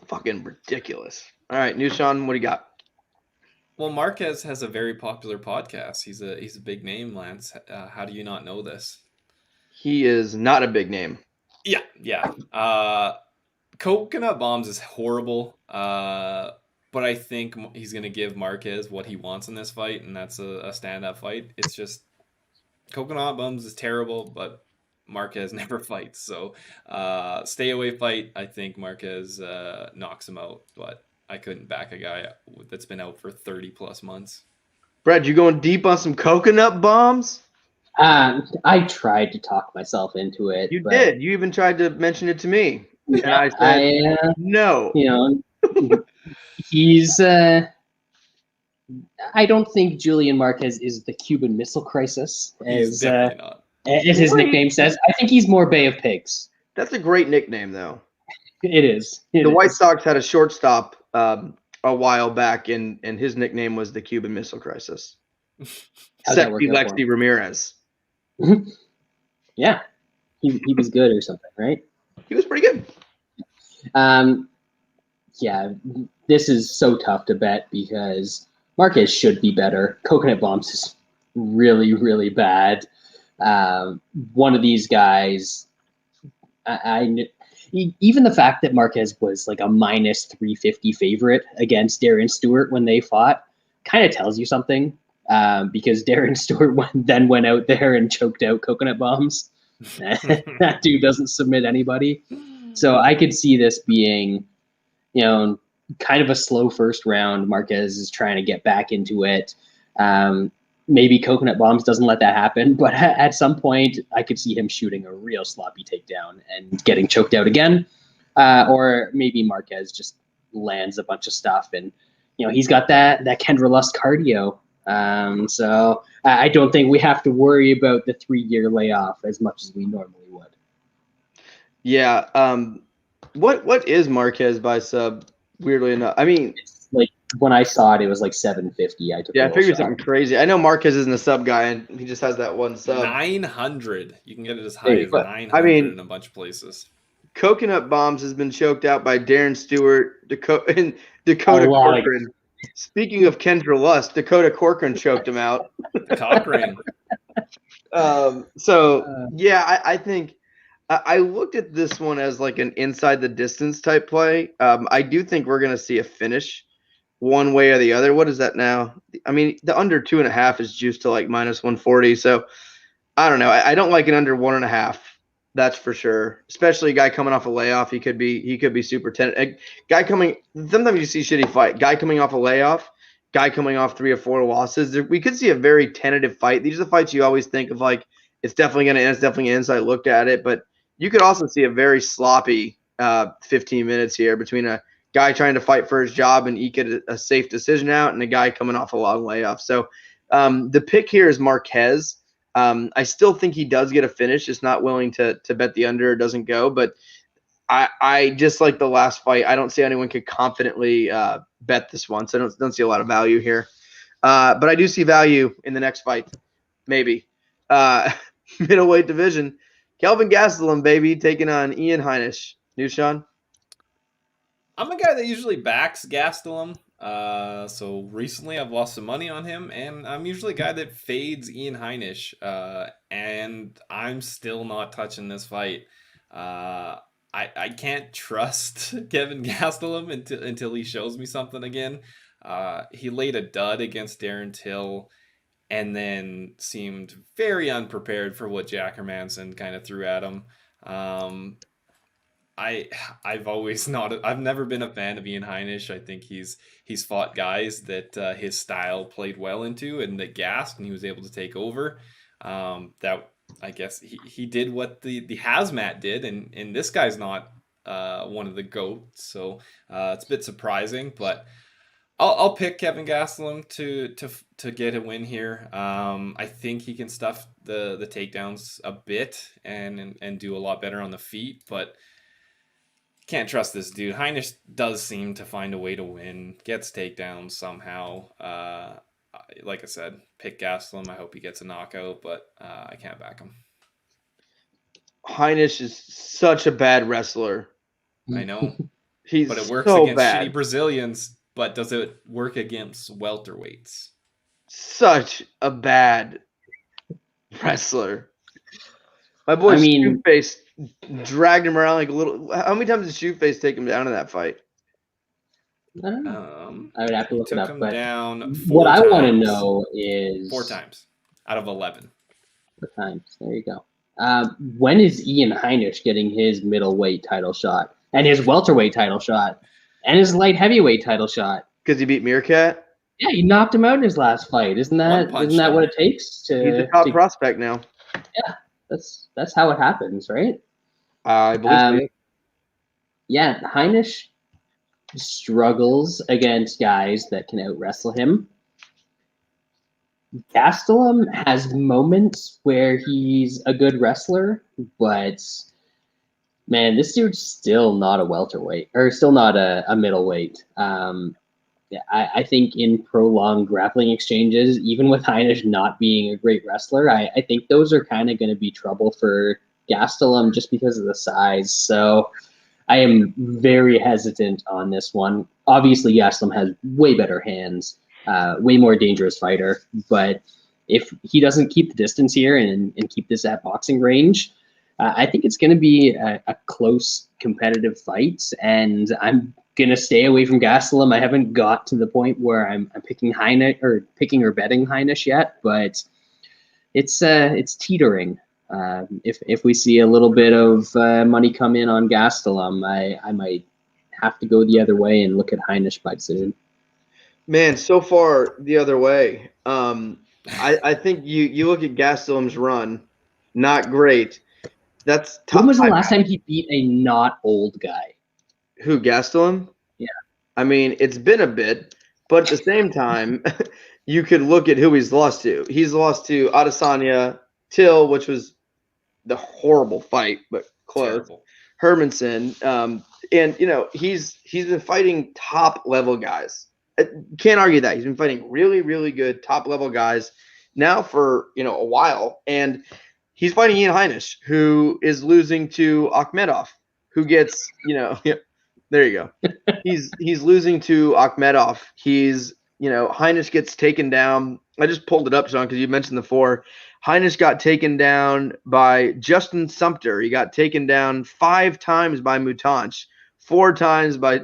Fucking ridiculous. All right, New Sean, what do you got? Well, Marquez has a very popular podcast. He's a big name, Lance. How do you not know this? He is not a big name. Yeah. Coconut Bombs is horrible, but I think he's going to give Marquez what he wants in this fight, and that's a stand-up fight. It's just Coconut Bombs is terrible, but Marquez never fights. So stay away fight. I think Marquez knocks him out, but I couldn't back a guy that's been out for 30-plus months. Brad, you going deep on some Coconut Bombs? I tried to talk myself into it. You did. You even tried to mention it to me. And I said, no. You know, he's I don't think Julian Marquez is the Cuban Missile Crisis, as his nickname says. I think he's more Bay of Pigs. That's a great nickname, though. It is. The White Sox had a shortstop a while back, and his nickname was the Cuban Missile Crisis. Sexy Lexi Ramirez. Yeah. He was good or something, right? He was pretty good. Yeah, this is so tough to bet because Marquez should be better. Coconut Bombs is really, really bad. One of these guys, even the fact that Marquez was like a minus 350 favorite against Darren Stewart when they fought kind of tells you something, because Darren Stewart then went out there and choked out Coconut Bombs. That dude doesn't submit anybody. So I could see this being, kind of a slow first round. Marquez is trying to get back into it. Maybe Coconut Bombs doesn't let that happen, but at some point I could see him shooting a real sloppy takedown and getting choked out again. Or maybe Marquez just lands a bunch of stuff and, he's got that Kendra Lust cardio. So I don't think we have to worry about the 3-year layoff as much as we normally would. Yeah. What is Marquez by sub? Weirdly enough, I mean, it's like when I saw it, it was like 750. I figured something crazy. I know Marquez isn't a sub guy, and he just has that one sub. 900. You can get it as high as 900 in a bunch of places. Coconut Bombs has been choked out by Darren Stewart, Dakota Corcoran. Speaking of Kendra Lust, Dakota Corcoran choked him out. Cochrane. I think I looked at this one as like an inside the distance type play. I do think we're going to see a finish one way or the other. What is that now? I mean, the under 2.5 is juiced to like minus 140. So I don't know. I don't like an under 1.5. That's for sure. Especially a guy coming off a layoff. He could be super tentative. Sometimes you see shitty fight. Guy coming off a layoff. Guy coming off 3 or 4 losses. We could see a very tentative fight. These are the fights you always think of like, it's definitely going to end. It's definitely going to end. So I looked at it, but you could also see a very sloppy 15 minutes here between a guy trying to fight for his job and eke a safe decision out, and a guy coming off a long layoff. So the pick here is Marquez. I still think he does get a finish. Just not willing to bet the under. It doesn't go. But I just like the last fight. I don't see anyone could confidently bet this one. So I don't see a lot of value here. But I do see value in the next fight. Maybe. Middleweight division. Kelvin Gastelum, baby, taking on Ian Heinisch. New Sean? I'm a guy that usually backs Gastelum. So recently I've lost some money on him, and I'm usually a guy that fades Ian Heinisch. And I'm still not touching this fight. I can't trust Kevin Gastelum until he shows me something again. He laid a dud against Darren Till, and then seemed very unprepared for what Jack Hermanson kind of threw at him. I've never been a fan of Ian Heinisch. I think he's fought guys that his style played well into, and that gassed, and he was able to take over. That I guess he did what the hazmat did, and this guy's not one of the GOATs, so it's a bit surprising, but I'll pick Kevin Gastelum to get a win here. I think he can stuff the takedowns a bit and do a lot better on the feet, but can't trust this dude. Heinisch does seem to find a way to win, gets takedowns somehow. Like I said, pick Gastelum. I hope he gets a knockout, but I can't back him. Heinisch is such a bad wrestler. I know. He's but it works so against bad. Shitty Brazilians, but does it work against welterweights? Such a bad wrestler. My boy Shoeface dragged him around like a little. How many times did Shoeface take him down in that fight? I don't know. I would have to look it up. But down what I want to know is 4 times out of 11. 4 times. There you go. When is Ian Heinisch getting his middleweight title shot and his welterweight title shot and his light heavyweight title shot? Because he beat Meerkat. Yeah, he knocked him out in his last fight. Isn't that what it takes to? He's a top prospect now. Yeah, that's how it happens, right? I believe so. Yeah, Heinisch struggles against guys that can out-wrestle him. Gastelum has moments where he's a good wrestler, but man, this dude's still not a welterweight, or still not a middleweight. I think in prolonged grappling exchanges, even with Heinisch not being a great wrestler, I think those are kind of going to be trouble for Gastelum just because of the size. So I am very hesitant on this one. Obviously, Gastelum has way better hands, way more dangerous fighter. But if he doesn't keep the distance here and keep this at boxing range, I think it's going to be a close, competitive fight. And I'm going to stay away from Gastelum. I haven't got to the point where I'm picking Heinisch or picking or betting Heinisch yet, but it's teetering. If we see a little bit of money come in on Gastelum, I might have to go the other way and look at Heinisch by decision. Man, so far the other way. I think you look at Gastelum's run, not great. That's tough. When was the last time he beat a not old guy? Who, Gastelum? Yeah. I mean, it's been a bit, but at the same time, you could look at who he's lost to. He's lost to Adesanya, Till, which was the horrible fight, but close. Terrible. Hermanson, and he's been fighting top level guys. Can't argue that. He's been fighting really, really good top level guys now for a while, and he's fighting Ian Heinisch, who is losing to Akhmedov, who gets there you go. He's losing to Akhmedov. Heinisch gets taken down. I just pulled it up, Sean, because you mentioned the 4. Heinisch got taken down by Justin Sumter. He got taken down 5 times by Mutanch, 4 times by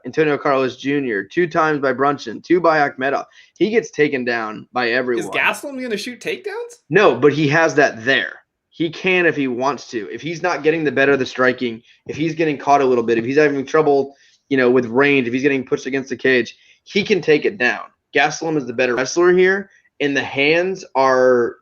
Antonio Carlos Jr., 2 times by Brunson, 2 by Akhmedov. He gets taken down by everyone. Is Gastelum going to shoot takedowns? No, but he has that there. He can if he wants to. If he's not getting the better of the striking, if he's getting caught a little bit, if he's having trouble, with range, if he's getting pushed against the cage, he can take it down. Gastelum is the better wrestler here, and the hands are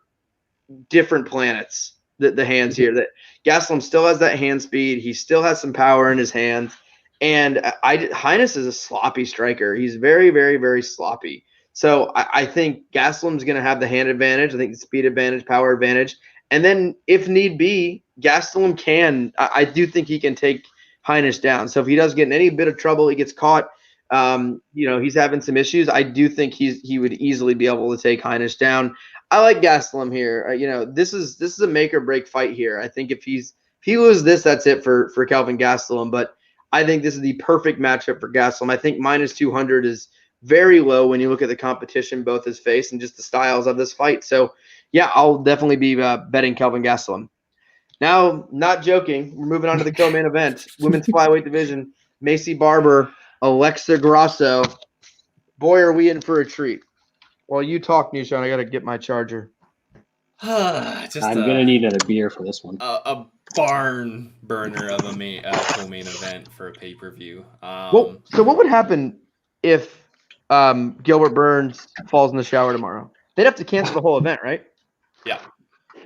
different planets. The hands here. That Gastelum still has that hand speed. He still has some power in his hands, And Heinisch is a sloppy striker. He's very, very, very sloppy. So I think Gastelum's going to have the hand advantage. I think the speed advantage, power advantage. And then if need be, Gastelum can. I do think he can take Heinisch down. So if he does get in any bit of trouble, he gets caught. He's having some issues. I do think he would easily be able to take Heinisch down. I like Gastelum here. This is a make or break fight here. I think if he loses this, that's it for Kelvin Gastelum. But I think this is the perfect matchup for Gastelum. I think minus 200 is very low when you look at the competition both his face and just the styles of this fight. So, yeah, I'll definitely be betting Kelvin Gastelum. Now, not joking, we're moving on to the co-main event, women's flyweight division. Macy Barber, Alexa Grasso. Boy, are we in for a treat. While you talk, Nishan, I got to get my charger. I'm going to need another beer for this one. A barn burner of a co-main event for a pay-per-view. So what would happen if Gilbert Burns falls in the shower tomorrow? They'd have to cancel the whole event, right? Yeah.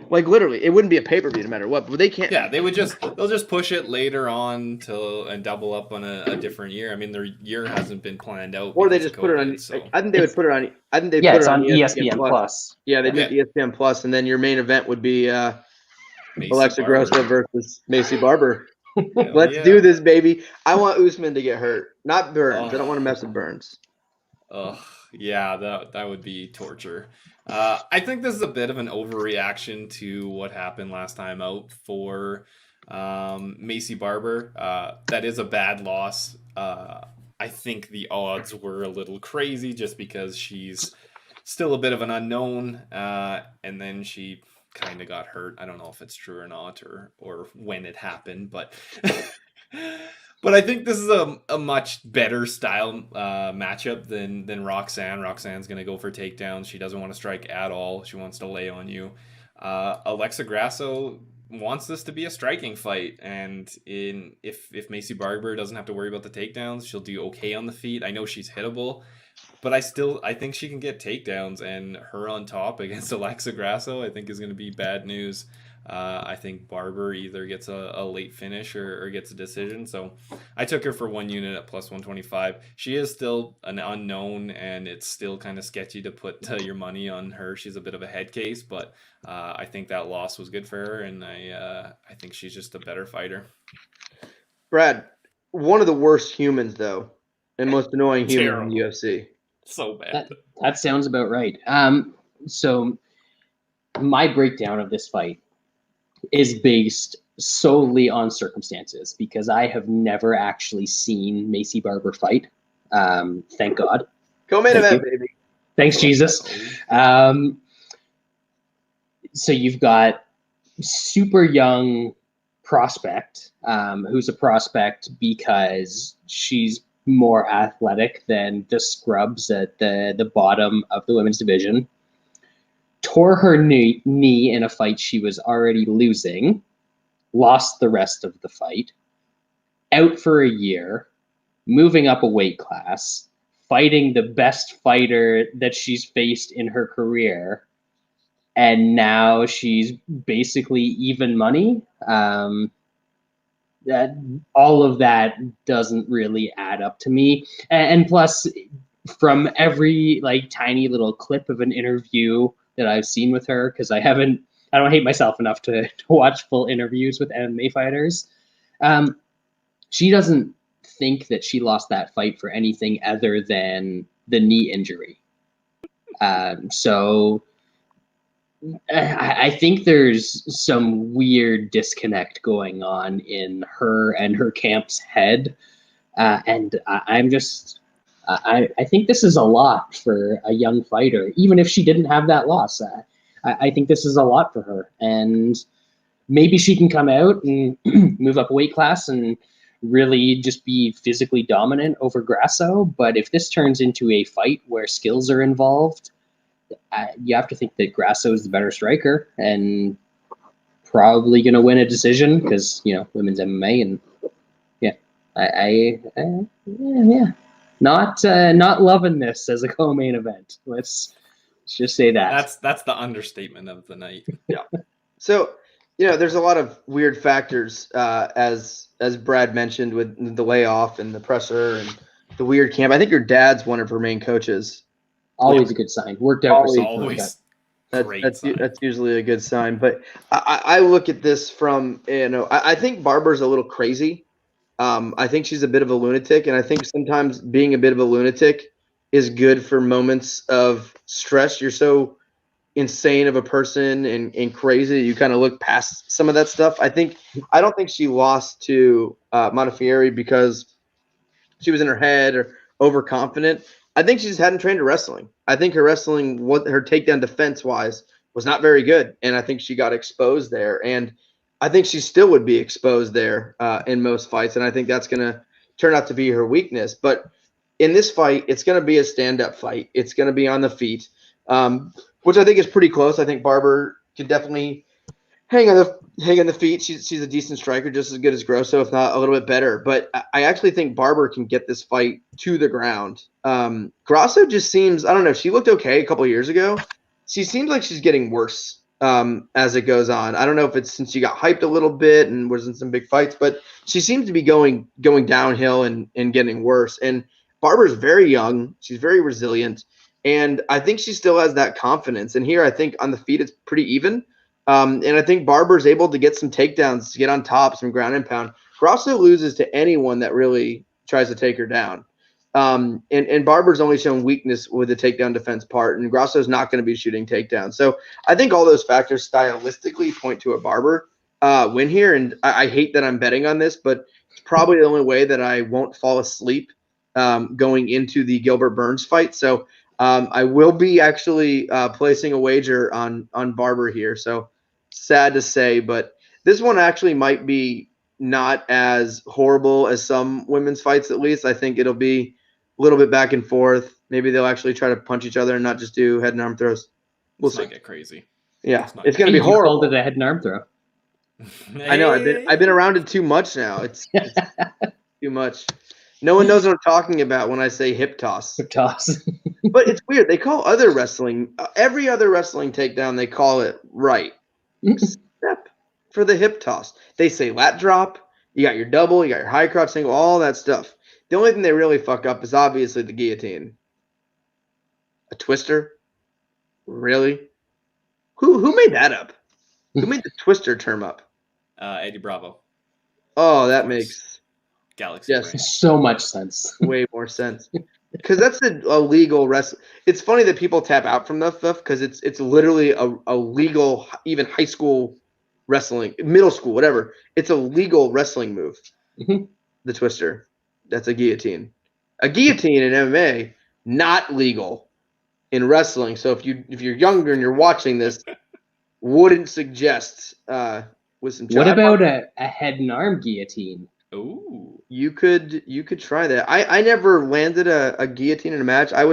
Like literally, it wouldn't be a pay-per-view no matter what, but they can't. Yeah, they'll just push it later on and double up on a different year. I mean, their year hasn't been planned out. Or they just put it on. So. I think they would put it on. I think they put it's it on ESPN Plus. Yeah, they did ESPN Plus, and then your main event would be Alexa Grasso versus Macy Barber. Let's do this, baby. I want Usman to get hurt, not Burns. I don't want to mess with Burns. Yeah, that would be torture. I think this is a bit of an overreaction to what happened last time out for Macy Barber. That is a bad loss. I think the odds were a little crazy just because she's still a bit of an unknown, and then she kind of got hurt. I don't know if it's true or not, or when it happened, but but I think this is a much better style matchup than Roxanne. Roxanne's going to go for takedowns. She doesn't want to strike at all. She wants to lay on you. Alexa Grasso wants this to be a striking fight, and if Macy Barber doesn't have to worry about the takedowns, she'll do okay on the feet. I know she's hittable, but I think she can get takedowns, and her on top against Alexa Grasso I think is going to be bad news. I think Barber either gets a late finish or gets a decision. So I took her for 1 unit at plus 125. She is still an unknown, and it's still kind of sketchy to put your money on her. She's a bit of a head case, but I think that loss was good for her, and I think she's just a better fighter. Brad, one of the worst humans, though, and most annoying human in the UFC. So bad. That sounds about right. So my breakdown of this fight is based solely on circumstances because I have never actually seen Macy Barber fight. Thank God. Co-main event, baby. Thanks, Jesus. So you've got super young prospect, who's a prospect because she's more athletic than the scrubs at the bottom of the women's division. Tore her knee in a fight she was already losing, lost the rest of the fight, out for a year, moving up a weight class, fighting the best fighter that she's faced in her career, and now she's basically even money. That all of that doesn't really add up to me. And plus, from every tiny little clip of an interview that I've seen with her, because I don't hate myself enough to watch full interviews with MMA fighters. She doesn't think that she lost that fight for anything other than the knee injury. So I think there's some weird disconnect going on in her and her camp's head. And I think this is a lot for a young fighter, even if she didn't have that loss. I think this is a lot for her, and maybe she can come out and move up a weight class and really just be physically dominant over Grasso. But if this turns into a fight where skills are involved, you have to think that Grasso is the better striker and probably going to win a decision because, women's MMA, and not loving this as a co-main event. Let's just say that. That's the understatement of the night. Yeah. So, there's a lot of weird factors as as Brad mentioned, with the layoff and the pressure and the weird camp. I think your dad's one of her main coaches. Always a good sign. Worked out for Always. some Always great. That's usually a good sign. But I look at this from, I think Barber's a little crazy. I think she's a bit of a lunatic, and I think sometimes being a bit of a lunatic is good for moments of stress. You're so insane of a person and crazy, you kind of look past some of that stuff. I don't think she lost to Montefiore because she was in her head or overconfident. I think she just hadn't trained her wrestling. I think her wrestling, her takedown defense wise, was not very good, and I think she got exposed there. And I think she still would be exposed there in most fights, and I think that's going to turn out to be her weakness. But in this fight, it's going to be a stand-up fight. It's going to be on the feet, which I think is pretty close. I think Barber can definitely hang on the feet. She's a decent striker, just as good as Grosso, if not a little bit better. But I actually think Barber can get this fight to the ground. Grosso just seems, I don't know, she looked okay a couple of years ago. She seems like she's getting worse as it goes on. I don't know if it's since she got hyped a little bit and was in some big fights, but she seems to be going downhill and getting worse. And Barber's very young. She's very resilient. And I think she still has that confidence. And here I think on the feet it's pretty even. And I think Barber's able to get some takedowns, to get on top, some ground and pound. Grosso loses to anyone that really tries to take her down. And Barber's only shown weakness with the takedown defense part, and Grosso's not going to be shooting takedowns. So I think all those factors stylistically point to a Barber win here. And I hate that I'm betting on this, but it's probably the only way that I won't fall asleep going into the Gilbert Burns fight. So I will be actually placing a wager on Barber here. So sad to say, but this one actually might be not as horrible as some women's fights, at least. I think it'll be a little bit back and forth. Maybe they'll actually try to punch each other and not just do head and arm throws. We'll see. Get crazy. Yeah, it's going to be horrible. You called it a head and arm throw. I know. I've been around it too much now. It's too much. No one knows what I'm talking about when I say hip toss. Hip toss. But it's weird. They call other wrestling, every other wrestling takedown, they call it right. Except for the hip toss. They say lat drop, you got your double, you got your high crotch single, all that stuff. The only thing they really fuck up is obviously the guillotine. A twister? Really? Who made that up? Who made the twister term up? Eddie Bravo. Oh, that makes Galaxy. Yes. So much sense. Way more sense. Because that's a legal wrestling. It's funny that people tap out from that stuff because it's literally a legal, even high school wrestling, middle school, whatever. It's a legal wrestling move. Mm-hmm. The twister. That's a guillotine. A guillotine in MMA, not legal in wrestling. So if you're younger and you're watching this, wouldn't suggest with some. What about a head and arm guillotine? Ooh. You could try that. I never landed a guillotine in a match. I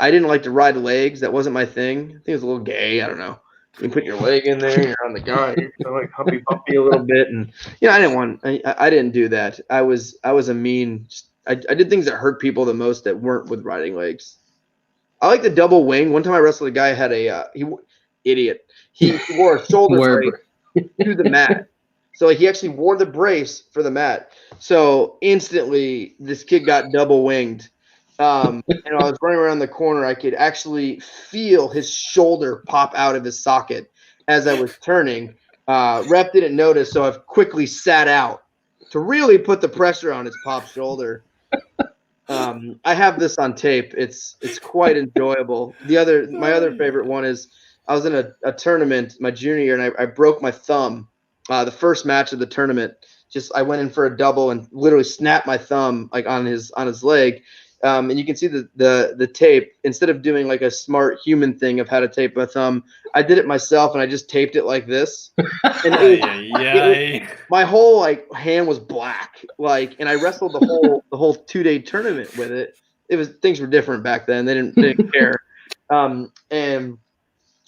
didn't like to ride legs. That wasn't my thing. I think it was a little gay. I don't know. You put your leg in there, you're on the guy, you're kind of like humpy bumpy a little bit, and I didn't do that. I was a mean. I did things that hurt people the most that weren't with riding legs. I like the double wing. One time I wrestled a guy who had he wore a shoulder brace to the mat. So he actually wore the brace for the mat. So instantly, this kid got double winged. And I was running around the corner. I could actually feel his shoulder pop out of his socket as I was turning. Ref didn't notice, so I quickly sat out to really put the pressure on his pop shoulder. I have this on tape. It's quite enjoyable. My other favorite one is I was in a tournament my junior year, and I broke my thumb. The first match of the tournament, I went in for a double and literally snapped my thumb like on his leg. And you can see the tape. Instead of doing like a smart human thing of how to tape my thumb, I did it myself and I just taped it like this. And my whole hand was black. And I wrestled the whole 2-day tournament with it. Things were different back then. They didn't care. And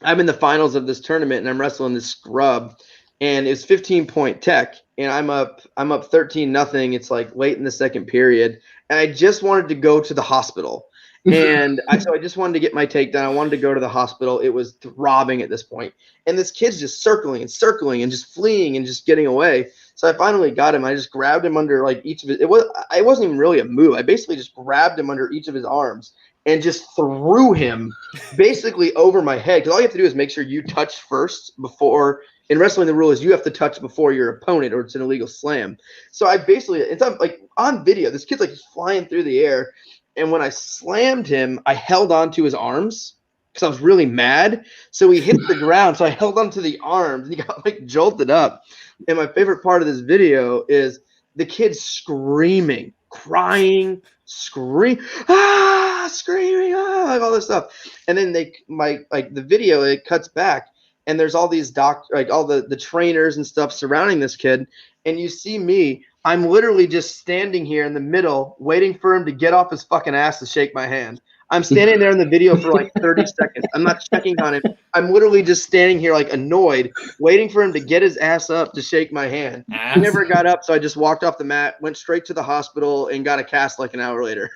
I'm in the finals of this tournament and I'm wrestling this scrub. And it's 15-point tech, and I'm up 13-0. It's like late in the second period, and I just wanted to go to the hospital. And so I just wanted to get my takedown. I wanted to go to the hospital. It was throbbing at this point, and this kid's just circling and just fleeing and just getting away. So I finally got him. I just grabbed him under like each of his. It wasn't even really a move. I basically just grabbed him under each of his arms and just threw him basically over my head. Because all you have to do is make sure you touch first before. In wrestling, the rule is you have to touch before your opponent, or it's an illegal slam. So I basically, it's like on video. This kid's like flying through the air, and when I slammed him, I held onto his arms because I was really mad. So he hit the ground. So I held onto the arms, and he got like jolted up. And my favorite part of this video is the kid screaming, crying, screaming, like all this stuff. And then the video, it cuts back, and there's all these all the trainers and stuff surrounding this kid. And you see me, I'm literally just standing here in the middle, waiting for him to get off his fucking ass to shake my hand. I'm standing there in the video for like 30 seconds. I'm not checking on him. I'm literally just standing here like annoyed, waiting for him to get his ass up to shake my hand. He never got up, so I just walked off the mat, went straight to the hospital, and got a cast like an hour later.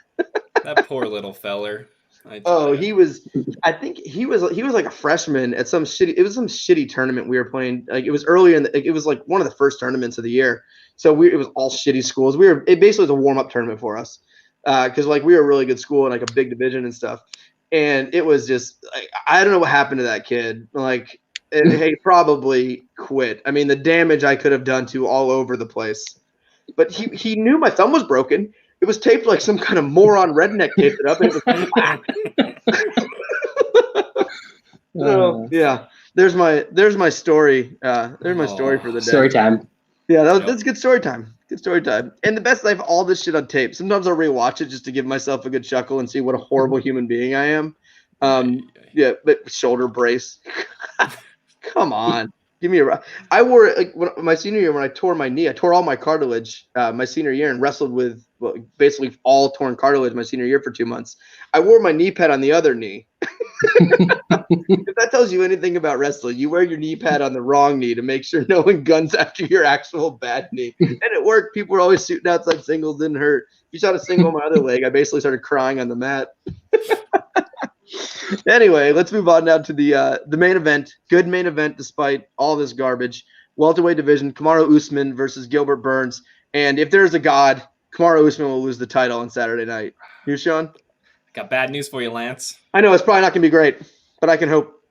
That poor little feller. He was like a freshman at some shitty tournament we were playing. Like it was earlier it was like one of the first tournaments of the year. So it was all shitty schools. It basically was a warm-up tournament for us. Because like we were a really good school in like a big division and stuff, and it was just like, I don't know what happened to that kid. Like he probably quit. I mean, the damage I could have done to all over the place. But he knew my thumb was broken. It was taped like some kind of moron redneck taped it up, and it was black. So yeah, there's my story. There's my story for the day. Story time. Yeah, that's good story time. Good story time. And the best, I have all this shit on tape. Sometimes I'll rewatch it just to give myself a good chuckle and see what a horrible human being I am. Yeah, but shoulder brace. Come on. Give me a. I wore it like my senior year when I tore my knee. I tore all my cartilage my senior year and wrestled with basically all torn cartilage my senior year for 2 months. I wore my knee pad on the other knee. If that tells you anything about wrestling, you wear your knee pad on the wrong knee to make sure no one guns after your actual bad knee. And it worked. People were always shooting outside singles, didn't hurt. If you shot a single on my other leg, I basically started crying on the mat. Anyway, let's move on now to the main event. Good main event despite all this garbage. Welterweight division, Kamaru Usman versus Gilbert Burns. And if there's a god, Kamaru Usman will lose the title on Saturday night. You, Sean? Got bad news for you, Lance. I know it's probably not going to be great, but I can hope.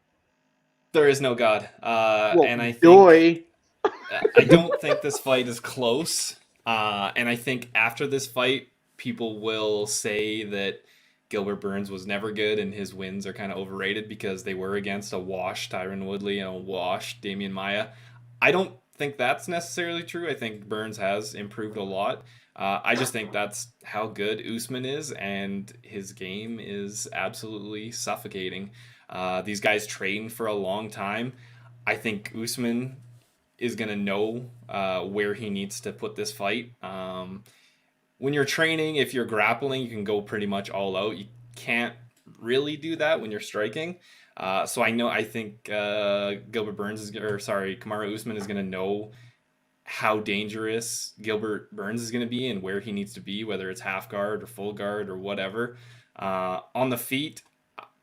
There is no god. And I don't think this fight is close. And I think after this fight, people will say that Gilbert Burns was never good and his wins are kind of overrated because they were against a washed Tyron Woodley and a washed Damian Maia. I don't think that's necessarily true. I think Burns has improved a lot. I just think that's how good Usman is, and his game is absolutely suffocating. These guys train for a long time. I think Usman is going to know where he needs to put this fight. When you're training, if you're grappling, you can go pretty much all out. You can't really do that when you're striking. So I think Kamaru Usman is going to know how dangerous Gilbert Burns is going to be and where he needs to be, whether it's half guard or full guard or whatever. On the feet,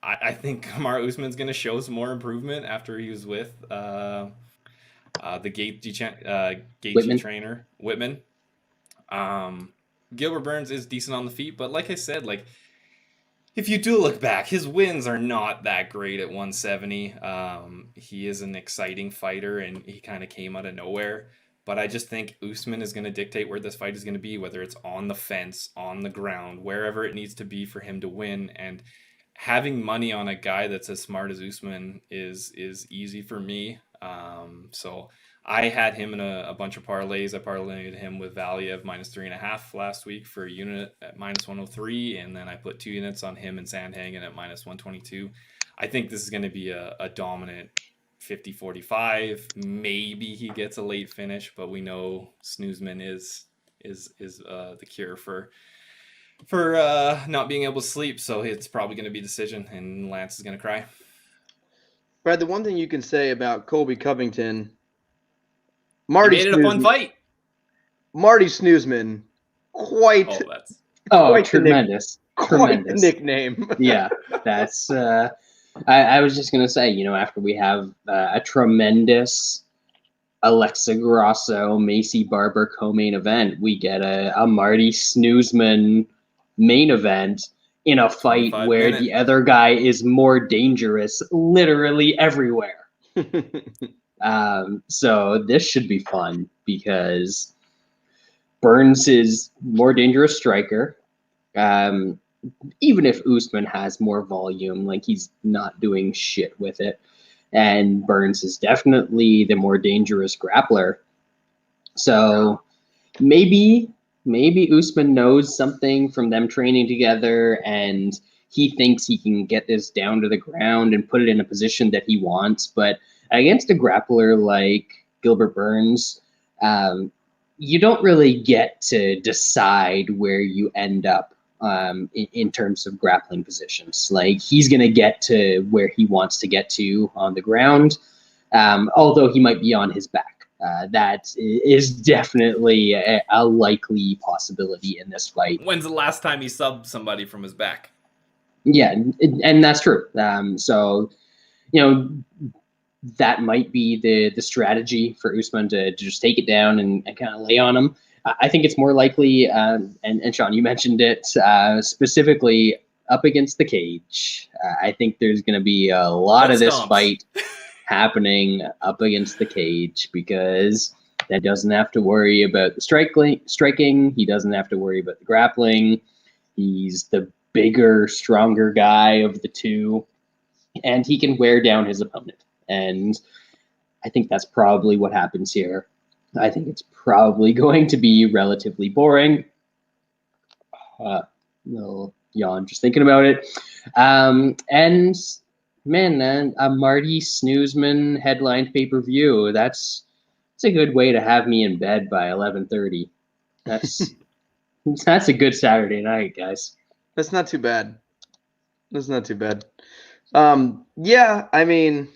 I think Kamaru Usman's going to show some more improvement after he was with the Gaethje trainer, Whitman. Gilbert Burns is decent on the feet, but like I said, if you do look back, his wins are not that great at 170. He is an exciting fighter, and he kind of came out of nowhere. But I just think Usman is going to dictate where this fight is going to be, whether it's on the fence, on the ground, wherever it needs to be for him to win. And having money on a guy that's as smart as Usman is easy for me. So I had him in a bunch of parlays. I parlayed him with Valiev -3.5 last week for a unit at -103, and then I put 2 units on him and Sandhagen at -122. I think this is going to be a dominant 50-45. Maybe he gets a late finish, but we know Snoozman is the cure for not being able to sleep. So it's probably going to be decision, and Lance is going to cry. Brad, the one thing you can say about Colby Covington, He made it a fun fight. Marty Snoozman, quite tremendous. Quite the nickname. Yeah, that's. I was just gonna say, after we have a tremendous Alexa Grasso, Macy Barber co-main event. We get a Marty Snoozman main event in a fight where the other guy is more dangerous literally everywhere. So this should be fun because Burns is more dangerous striker. Even if Usman has more volume, like he's not doing shit with it. And Burns is definitely the more dangerous grappler. So maybe Usman knows something from them training together and he thinks he can get this down to the ground and put it in a position that he wants. But against a grappler like Gilbert Burns, you don't really get to decide where you end up in terms of grappling positions. Like he's going to get to where he wants to get to on the ground, although he might be on his back. That is definitely a likely possibility in this fight. When's the last time he subbed somebody from his back? Yeah, and that's true. So, that might be the strategy for Usman to just take it down and kind of lay on him. I think it's more likely, and Sean, you mentioned it, specifically up against the cage. I think there's going to be a lot of this fight happening up against the cage because that doesn't have to worry about the striking. He doesn't have to worry about the grappling. He's the bigger, stronger guy of the two, and he can wear down his opponent. And I think that's probably what happens here. I think it's probably going to be relatively boring. Little yawn just thinking about it. And man, a Marty Snoozman headlined pay-per-view. That's a good way to have me in bed by 11:30. That's a good Saturday night, guys. That's not too bad. Yeah, I mean,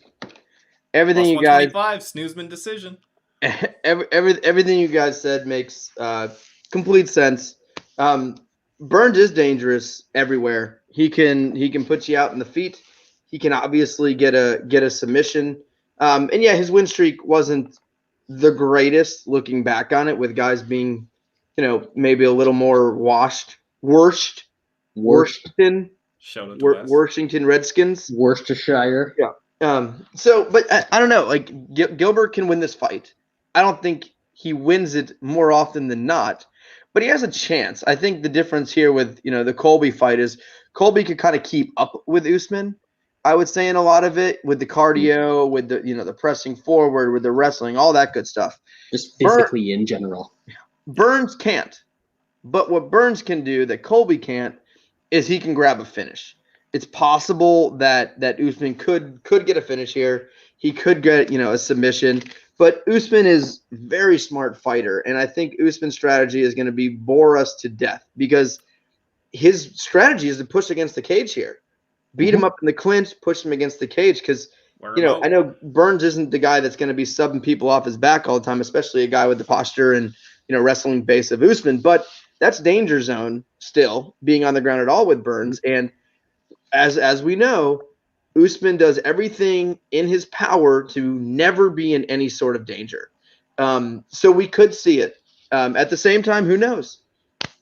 everything you guys. Snoozman decision. Everything you guys said makes complete sense. Burns is dangerous everywhere. He can put you out in the feet. He can obviously get a submission. And yeah, his win streak wasn't the greatest looking back on it, with guys being, maybe a little more Washington Redskins. Worcestershire. Yeah. But I don't know. Like Gilbert can win this fight. I don't think he wins it more often than not, but he has a chance. I think the difference here with the Colby fight is Colby could kind of keep up with Usman. I would say in a lot of it, with the cardio, with the the pressing forward, with the wrestling, all that good stuff. Just physically in general. Burns can't. But what Burns can do that Colby can't is he can grab a finish. It's possible that Usman could get a finish here. He could get a submission. But Usman is a very smart fighter, and I think Usman's strategy is going to be bore us to death because his strategy is to push against the cage here. Beat him up in the clinch, push him against the cage because, I know Burns isn't the guy that's going to be subbing people off his back all the time, especially a guy with the posture and, wrestling base of Usman. But that's danger zone still, being on the ground at all with Burns. And as we know, Usman does everything in his power to never be in any sort of danger. So we could see it. At the same time, who knows?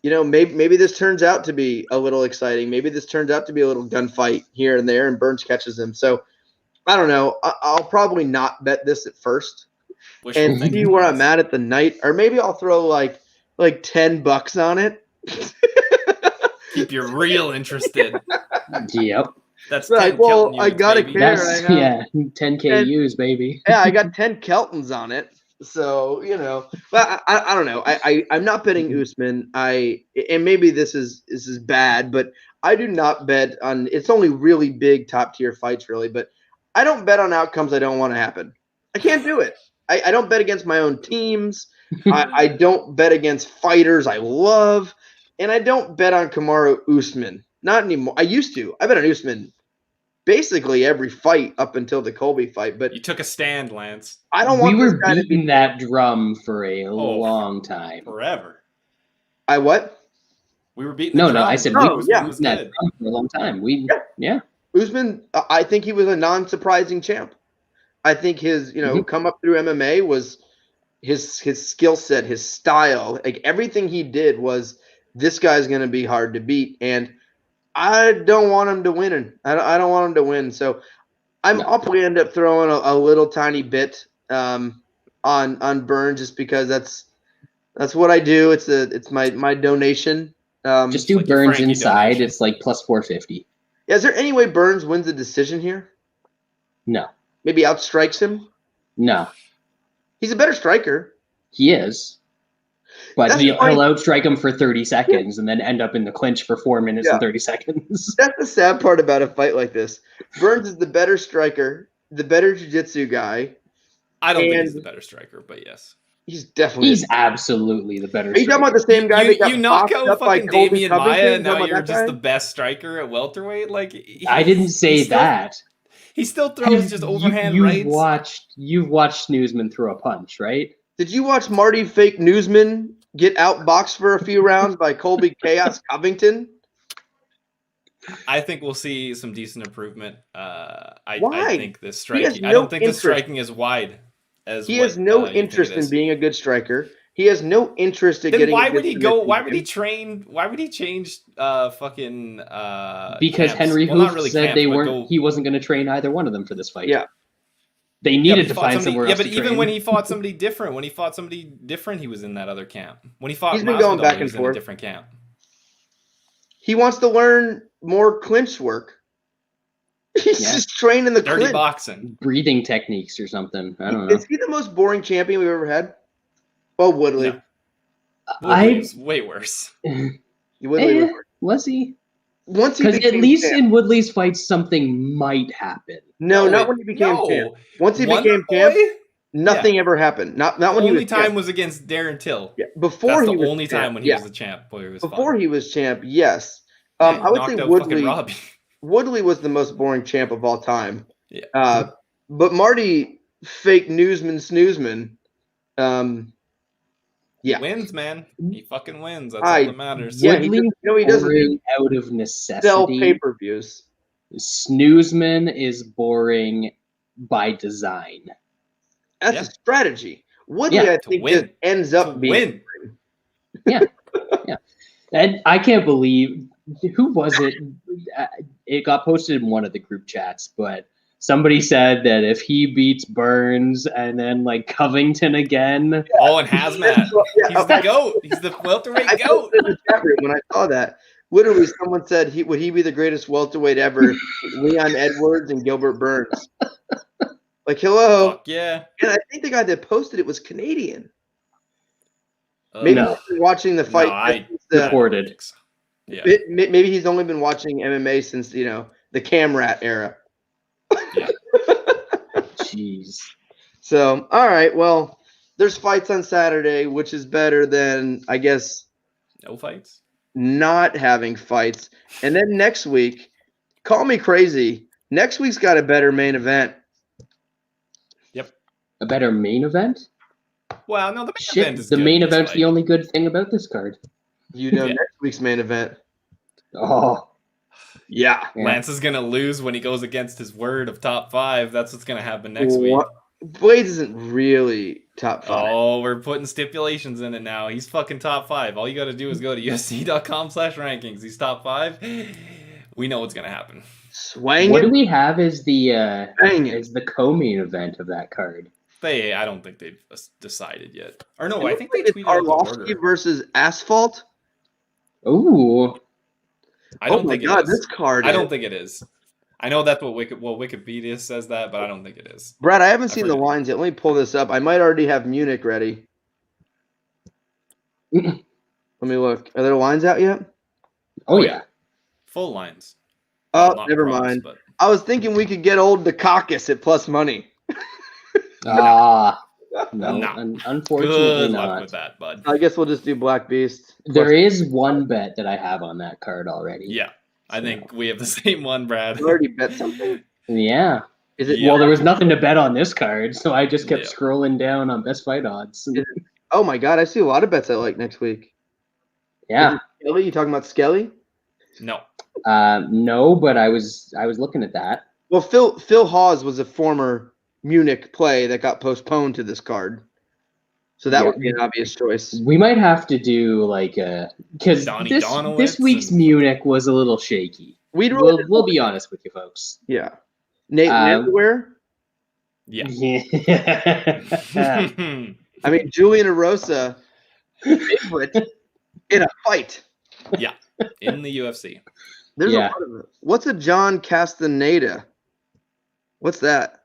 Maybe this turns out to be a little exciting. Maybe this turns out to be a little gunfight here and there, and Burns catches him. So I don't know. I'll probably not bet this at first, and see where I'm at the night, or maybe I'll throw like $10 on it. Keep you real interested. Yep. That's right. Well, I got a care. 10 KUs, baby. Yeah, I got 10 Keltons on it. So but I don't know. I'm not betting Usman. And maybe this is bad, but I do not bet on. It's only really big top tier fights, really. But I don't bet on outcomes I don't want to happen. I can't do it. I don't bet against my own teams. I don't bet against fighters I love, and I don't bet on Kamaru Usman. Not anymore. I used to. I bet on Usman basically every fight up until the Colby fight. But you took a stand, Lance. I don't want. We were beating that drum for a long time. Forever. I what? We were beating. No, I said we were beating that drum for a long time. Yeah. Usman, I think he was a non-surprising champ. I think his, come up through MMA was his skill set, his style, like everything he did was this guy's going to be hard to beat, and I don't want him to win. I don't want him to win. So I'll probably end up throwing a little tiny bit on Burns just because that's what I do. It's my donation. Just do like your Burns Frankie inside. donation. It's like plus 450. Yeah, is there any way Burns wins the decision here? No, Maybe outstrikes him? no, He's a better striker. he is. But That's he'll funny. outstrike him for 30 seconds and then end up in the clinch for 4 minutes and 30 seconds. That's the sad part about a fight like this. Burns is the better striker, the better jiu-jitsu guy. I don't think And- he's the better striker, but yes. He's definitely. He's absolutely the better Are you talking striker. about the same guy that got You knock boxed out up by fucking Colby Damian Covington? Maia, and Talking now about you're that just guy? the best striker at welterweight. Like I didn't say he still- that. He still throws just overhand you've rights. You've watched Snoozman throw a punch, right? Did you watch Marty Fake Newsman get outboxed for a few rounds by Colby Chaos Covington? I think we'll see some decent improvement. I Why? think this He has striking. I no don't think the interest. striking is wide. As He what, has no you think interest it in is. being a good striker. He has no interest in Then getting. why a would good he go? submission Why would he game. train? Why would he change? Fucking. Because camps? Henry Well, not Hoof really said camps, they but weren't. go- He wasn't going to train either one of them for this fight. Yeah. They Yeah, needed but to he fought find somebody- somewhere Yeah, else but to even train. when he fought somebody different, he was in that other camp. When he fought, He's been going Masvidal, back he and was in forth. a different camp. He wants to learn more clinch work. He's Yeah. just training the Dirty clinch. boxing. Breathing techniques or something. I don't know. Is he the most boring champion we've ever had? Well, Woodley. No. Woodley's way worse. Woodley was- Was he? Once he Because at became least champ. in Woodley's fights, something might happen. No, not when he became champ. Once he Wonder became champ, Boy? nothing ever happened. Not The when he only was time champ. was against Darren Till. Yeah, before That's he the was only champ. time when he Yeah. was the champ. Boy, it was Before fun. he was champ, yes. Yeah, he I would knocked say out fucking Woodley. Robbie. Woodley was the most boring champ of all time. Yeah. But Marty, fake newsman, snoozman. Yeah. Wins, man. He fucking wins. That's I- all that matters. Yeah, he Woodley just- he doesn't boring out of sell necessity. pay-per-views. Snoozman is boring by design. That's Yeah. a strategy. Woodley, Yeah, I to think, win. just ends To up being win. And I can't believe who was it? It got posted in one of the group chats, but somebody said that if he beats Burns and then like Covington again, Oh, and Hazmat. He's the GOAT. He's the I welterweight posted GOAT. in the chat room when I saw that. Literally, someone said, would he be the greatest welterweight ever? Leon Edwards and Gilbert Burns. Like, hello. Fuck yeah. And I think the guy that posted it was Canadian. Uh, Maybe No. he's been watching the fight. No, I- since the- reported. Yeah. maybe he's only been watching MMA since, the Camrat era. Jeez. So, all right. Well, there's fights on Saturday, which is better than, I guess, No fights. not having fights. And then next week, call me crazy. Next week's got a better main event. A better main event? Well, no, the main Shit, event is the good main this event's fight. the only good thing about this card. You know, Yeah. next week's main event. Oh, Yeah. yeah. Lance is gonna lose when he goes against his word of top 5. That's what's gonna happen next week. What? Blades isn't really top 5. Oh, we're putting stipulations in it now. He's fucking top 5. All you got to do is go to UFC.com/rankings. He's top 5. We know what's gonna happen. Swang What it, do we have as the bang it. as the co-main event of that card? I don't think they've decided yet. Or no, I think they It's tweeted out the Arlovsky order. versus Asphalt. Ooh, I don't my think God, it is. this card. I don't think it is. I know that's what Wikipedia says that, but I don't think it is. Brad, I haven't I seen the forget. lines yet. Let me pull this up. I might already have Munich ready. Let me look. Are there lines out yet? oh yeah. Full lines. Oh, Well, not never pros, mind. But I was thinking we could get old Dukakis at plus money. Ah, no, No. unfortunately good luck not. with that, bud. I guess we'll just do Black Beast. There is one bet that I have on that card already. Yeah, I think we have the same one, Brad. You already bet something? Yeah. Is it? Yeah. Well, there was nothing to bet on this card, so I just kept Yeah. scrolling down on best fight odds. Oh my God, I see a lot of bets I like next week. Yeah. Skelly, you talking about Skelly? No. No, but I was looking at that. Well, Phil Hawes was a former Munich play that got postponed to this card. So that Yeah. would be an obvious choice. We might have to do like because Donnie this Donowitz week's and- Munich was a little shaky. We'll be honest with you folks. Yeah. Nate Um, Landwehr. Yeah. I mean, Julian Erosa, favorite in a fight. Yeah. In the UFC. There's Yeah. a lot of it. What's a John Castaneda? What's that?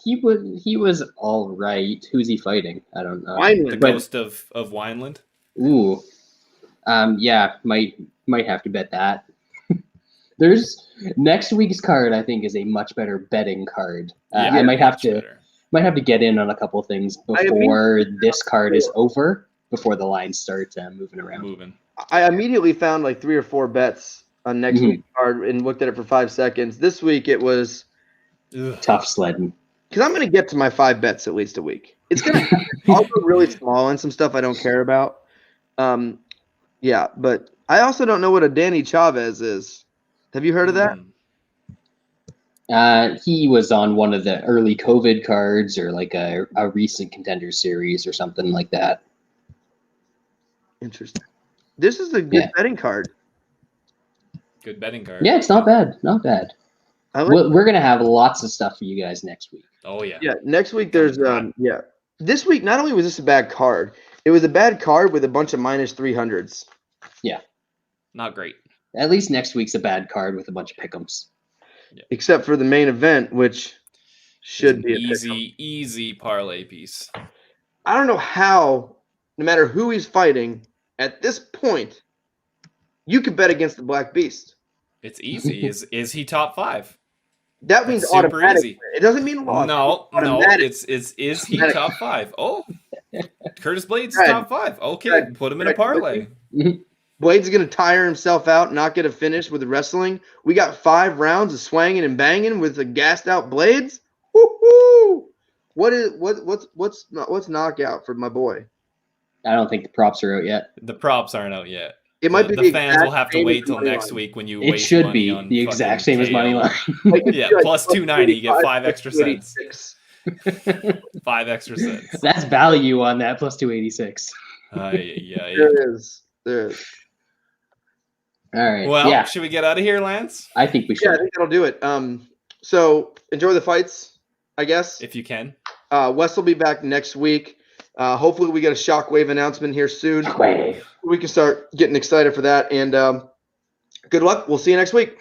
He was all right. Who's he fighting? I don't know. The Wineland. ghost of Wineland. Ooh. Yeah, might have to bet that. There's next week's card. I think is a much better betting card. Yeah, I might have much to better. get in on a couple things before this card is over. Before the lines start moving around. Moving. I immediately found like 3 or 4 bets on next week's card and looked at it for 5 seconds. This week it was Ugh. Tough sledding. because I'm going to get to my 5 bets at least a week. It's going to I'll go really small on some stuff I don't care about. Yeah, but I also don't know what a Danny Chavez is. Have you heard of that? He was on one of the early COVID cards or like a recent contender series or something like that. Interesting. This is a good betting card. Good betting card. Yeah, it's not bad. Not bad. I like We're going to have lots of stuff for you guys next week. Oh yeah. Yeah, next week there's This week not only was this a bad card, it was a bad card with a bunch of minus 300s. Not great. At least next week's a bad card with a bunch of pick'ems. Except for the main event, which should be a easy parlay piece. I don't know how, no matter who he's fighting, at this point, you could bet against the Black Beast. It's easy. Is he top 5? That means That's super automatically. easy. It doesn't mean loss. No. Automatic. Is he Automatic. top 5? Oh, Curtis Blades Right. top 5. Okay, Right. put him in a Right. parlay. Blade's going to tire himself out, not get a finish with wrestling. We got 5 rounds of swanging and banging with the gassed out Blades. Woo-hoo! What's knockout for my boy? I don't think the props are out yet. The props aren't out yet. It might be the fans exact will have to same wait as till money next line. week when you It waste should money be on the exact same fucking as money KO. line. Like, it'd Yeah, be like plus 290, you get 5 extra cents. 286. 5 extra cents. That's value on that plus 286. Yeah. There is. All right. Well, yeah, should we get out of here, Lance? I think we Yeah, I should. think that'll do it. So enjoy the fights, I guess. If you can. Wes will be back next week. Hopefully we get a shockwave announcement here soon. Shockwave. We can start getting excited for that. And good luck. We'll see you next week.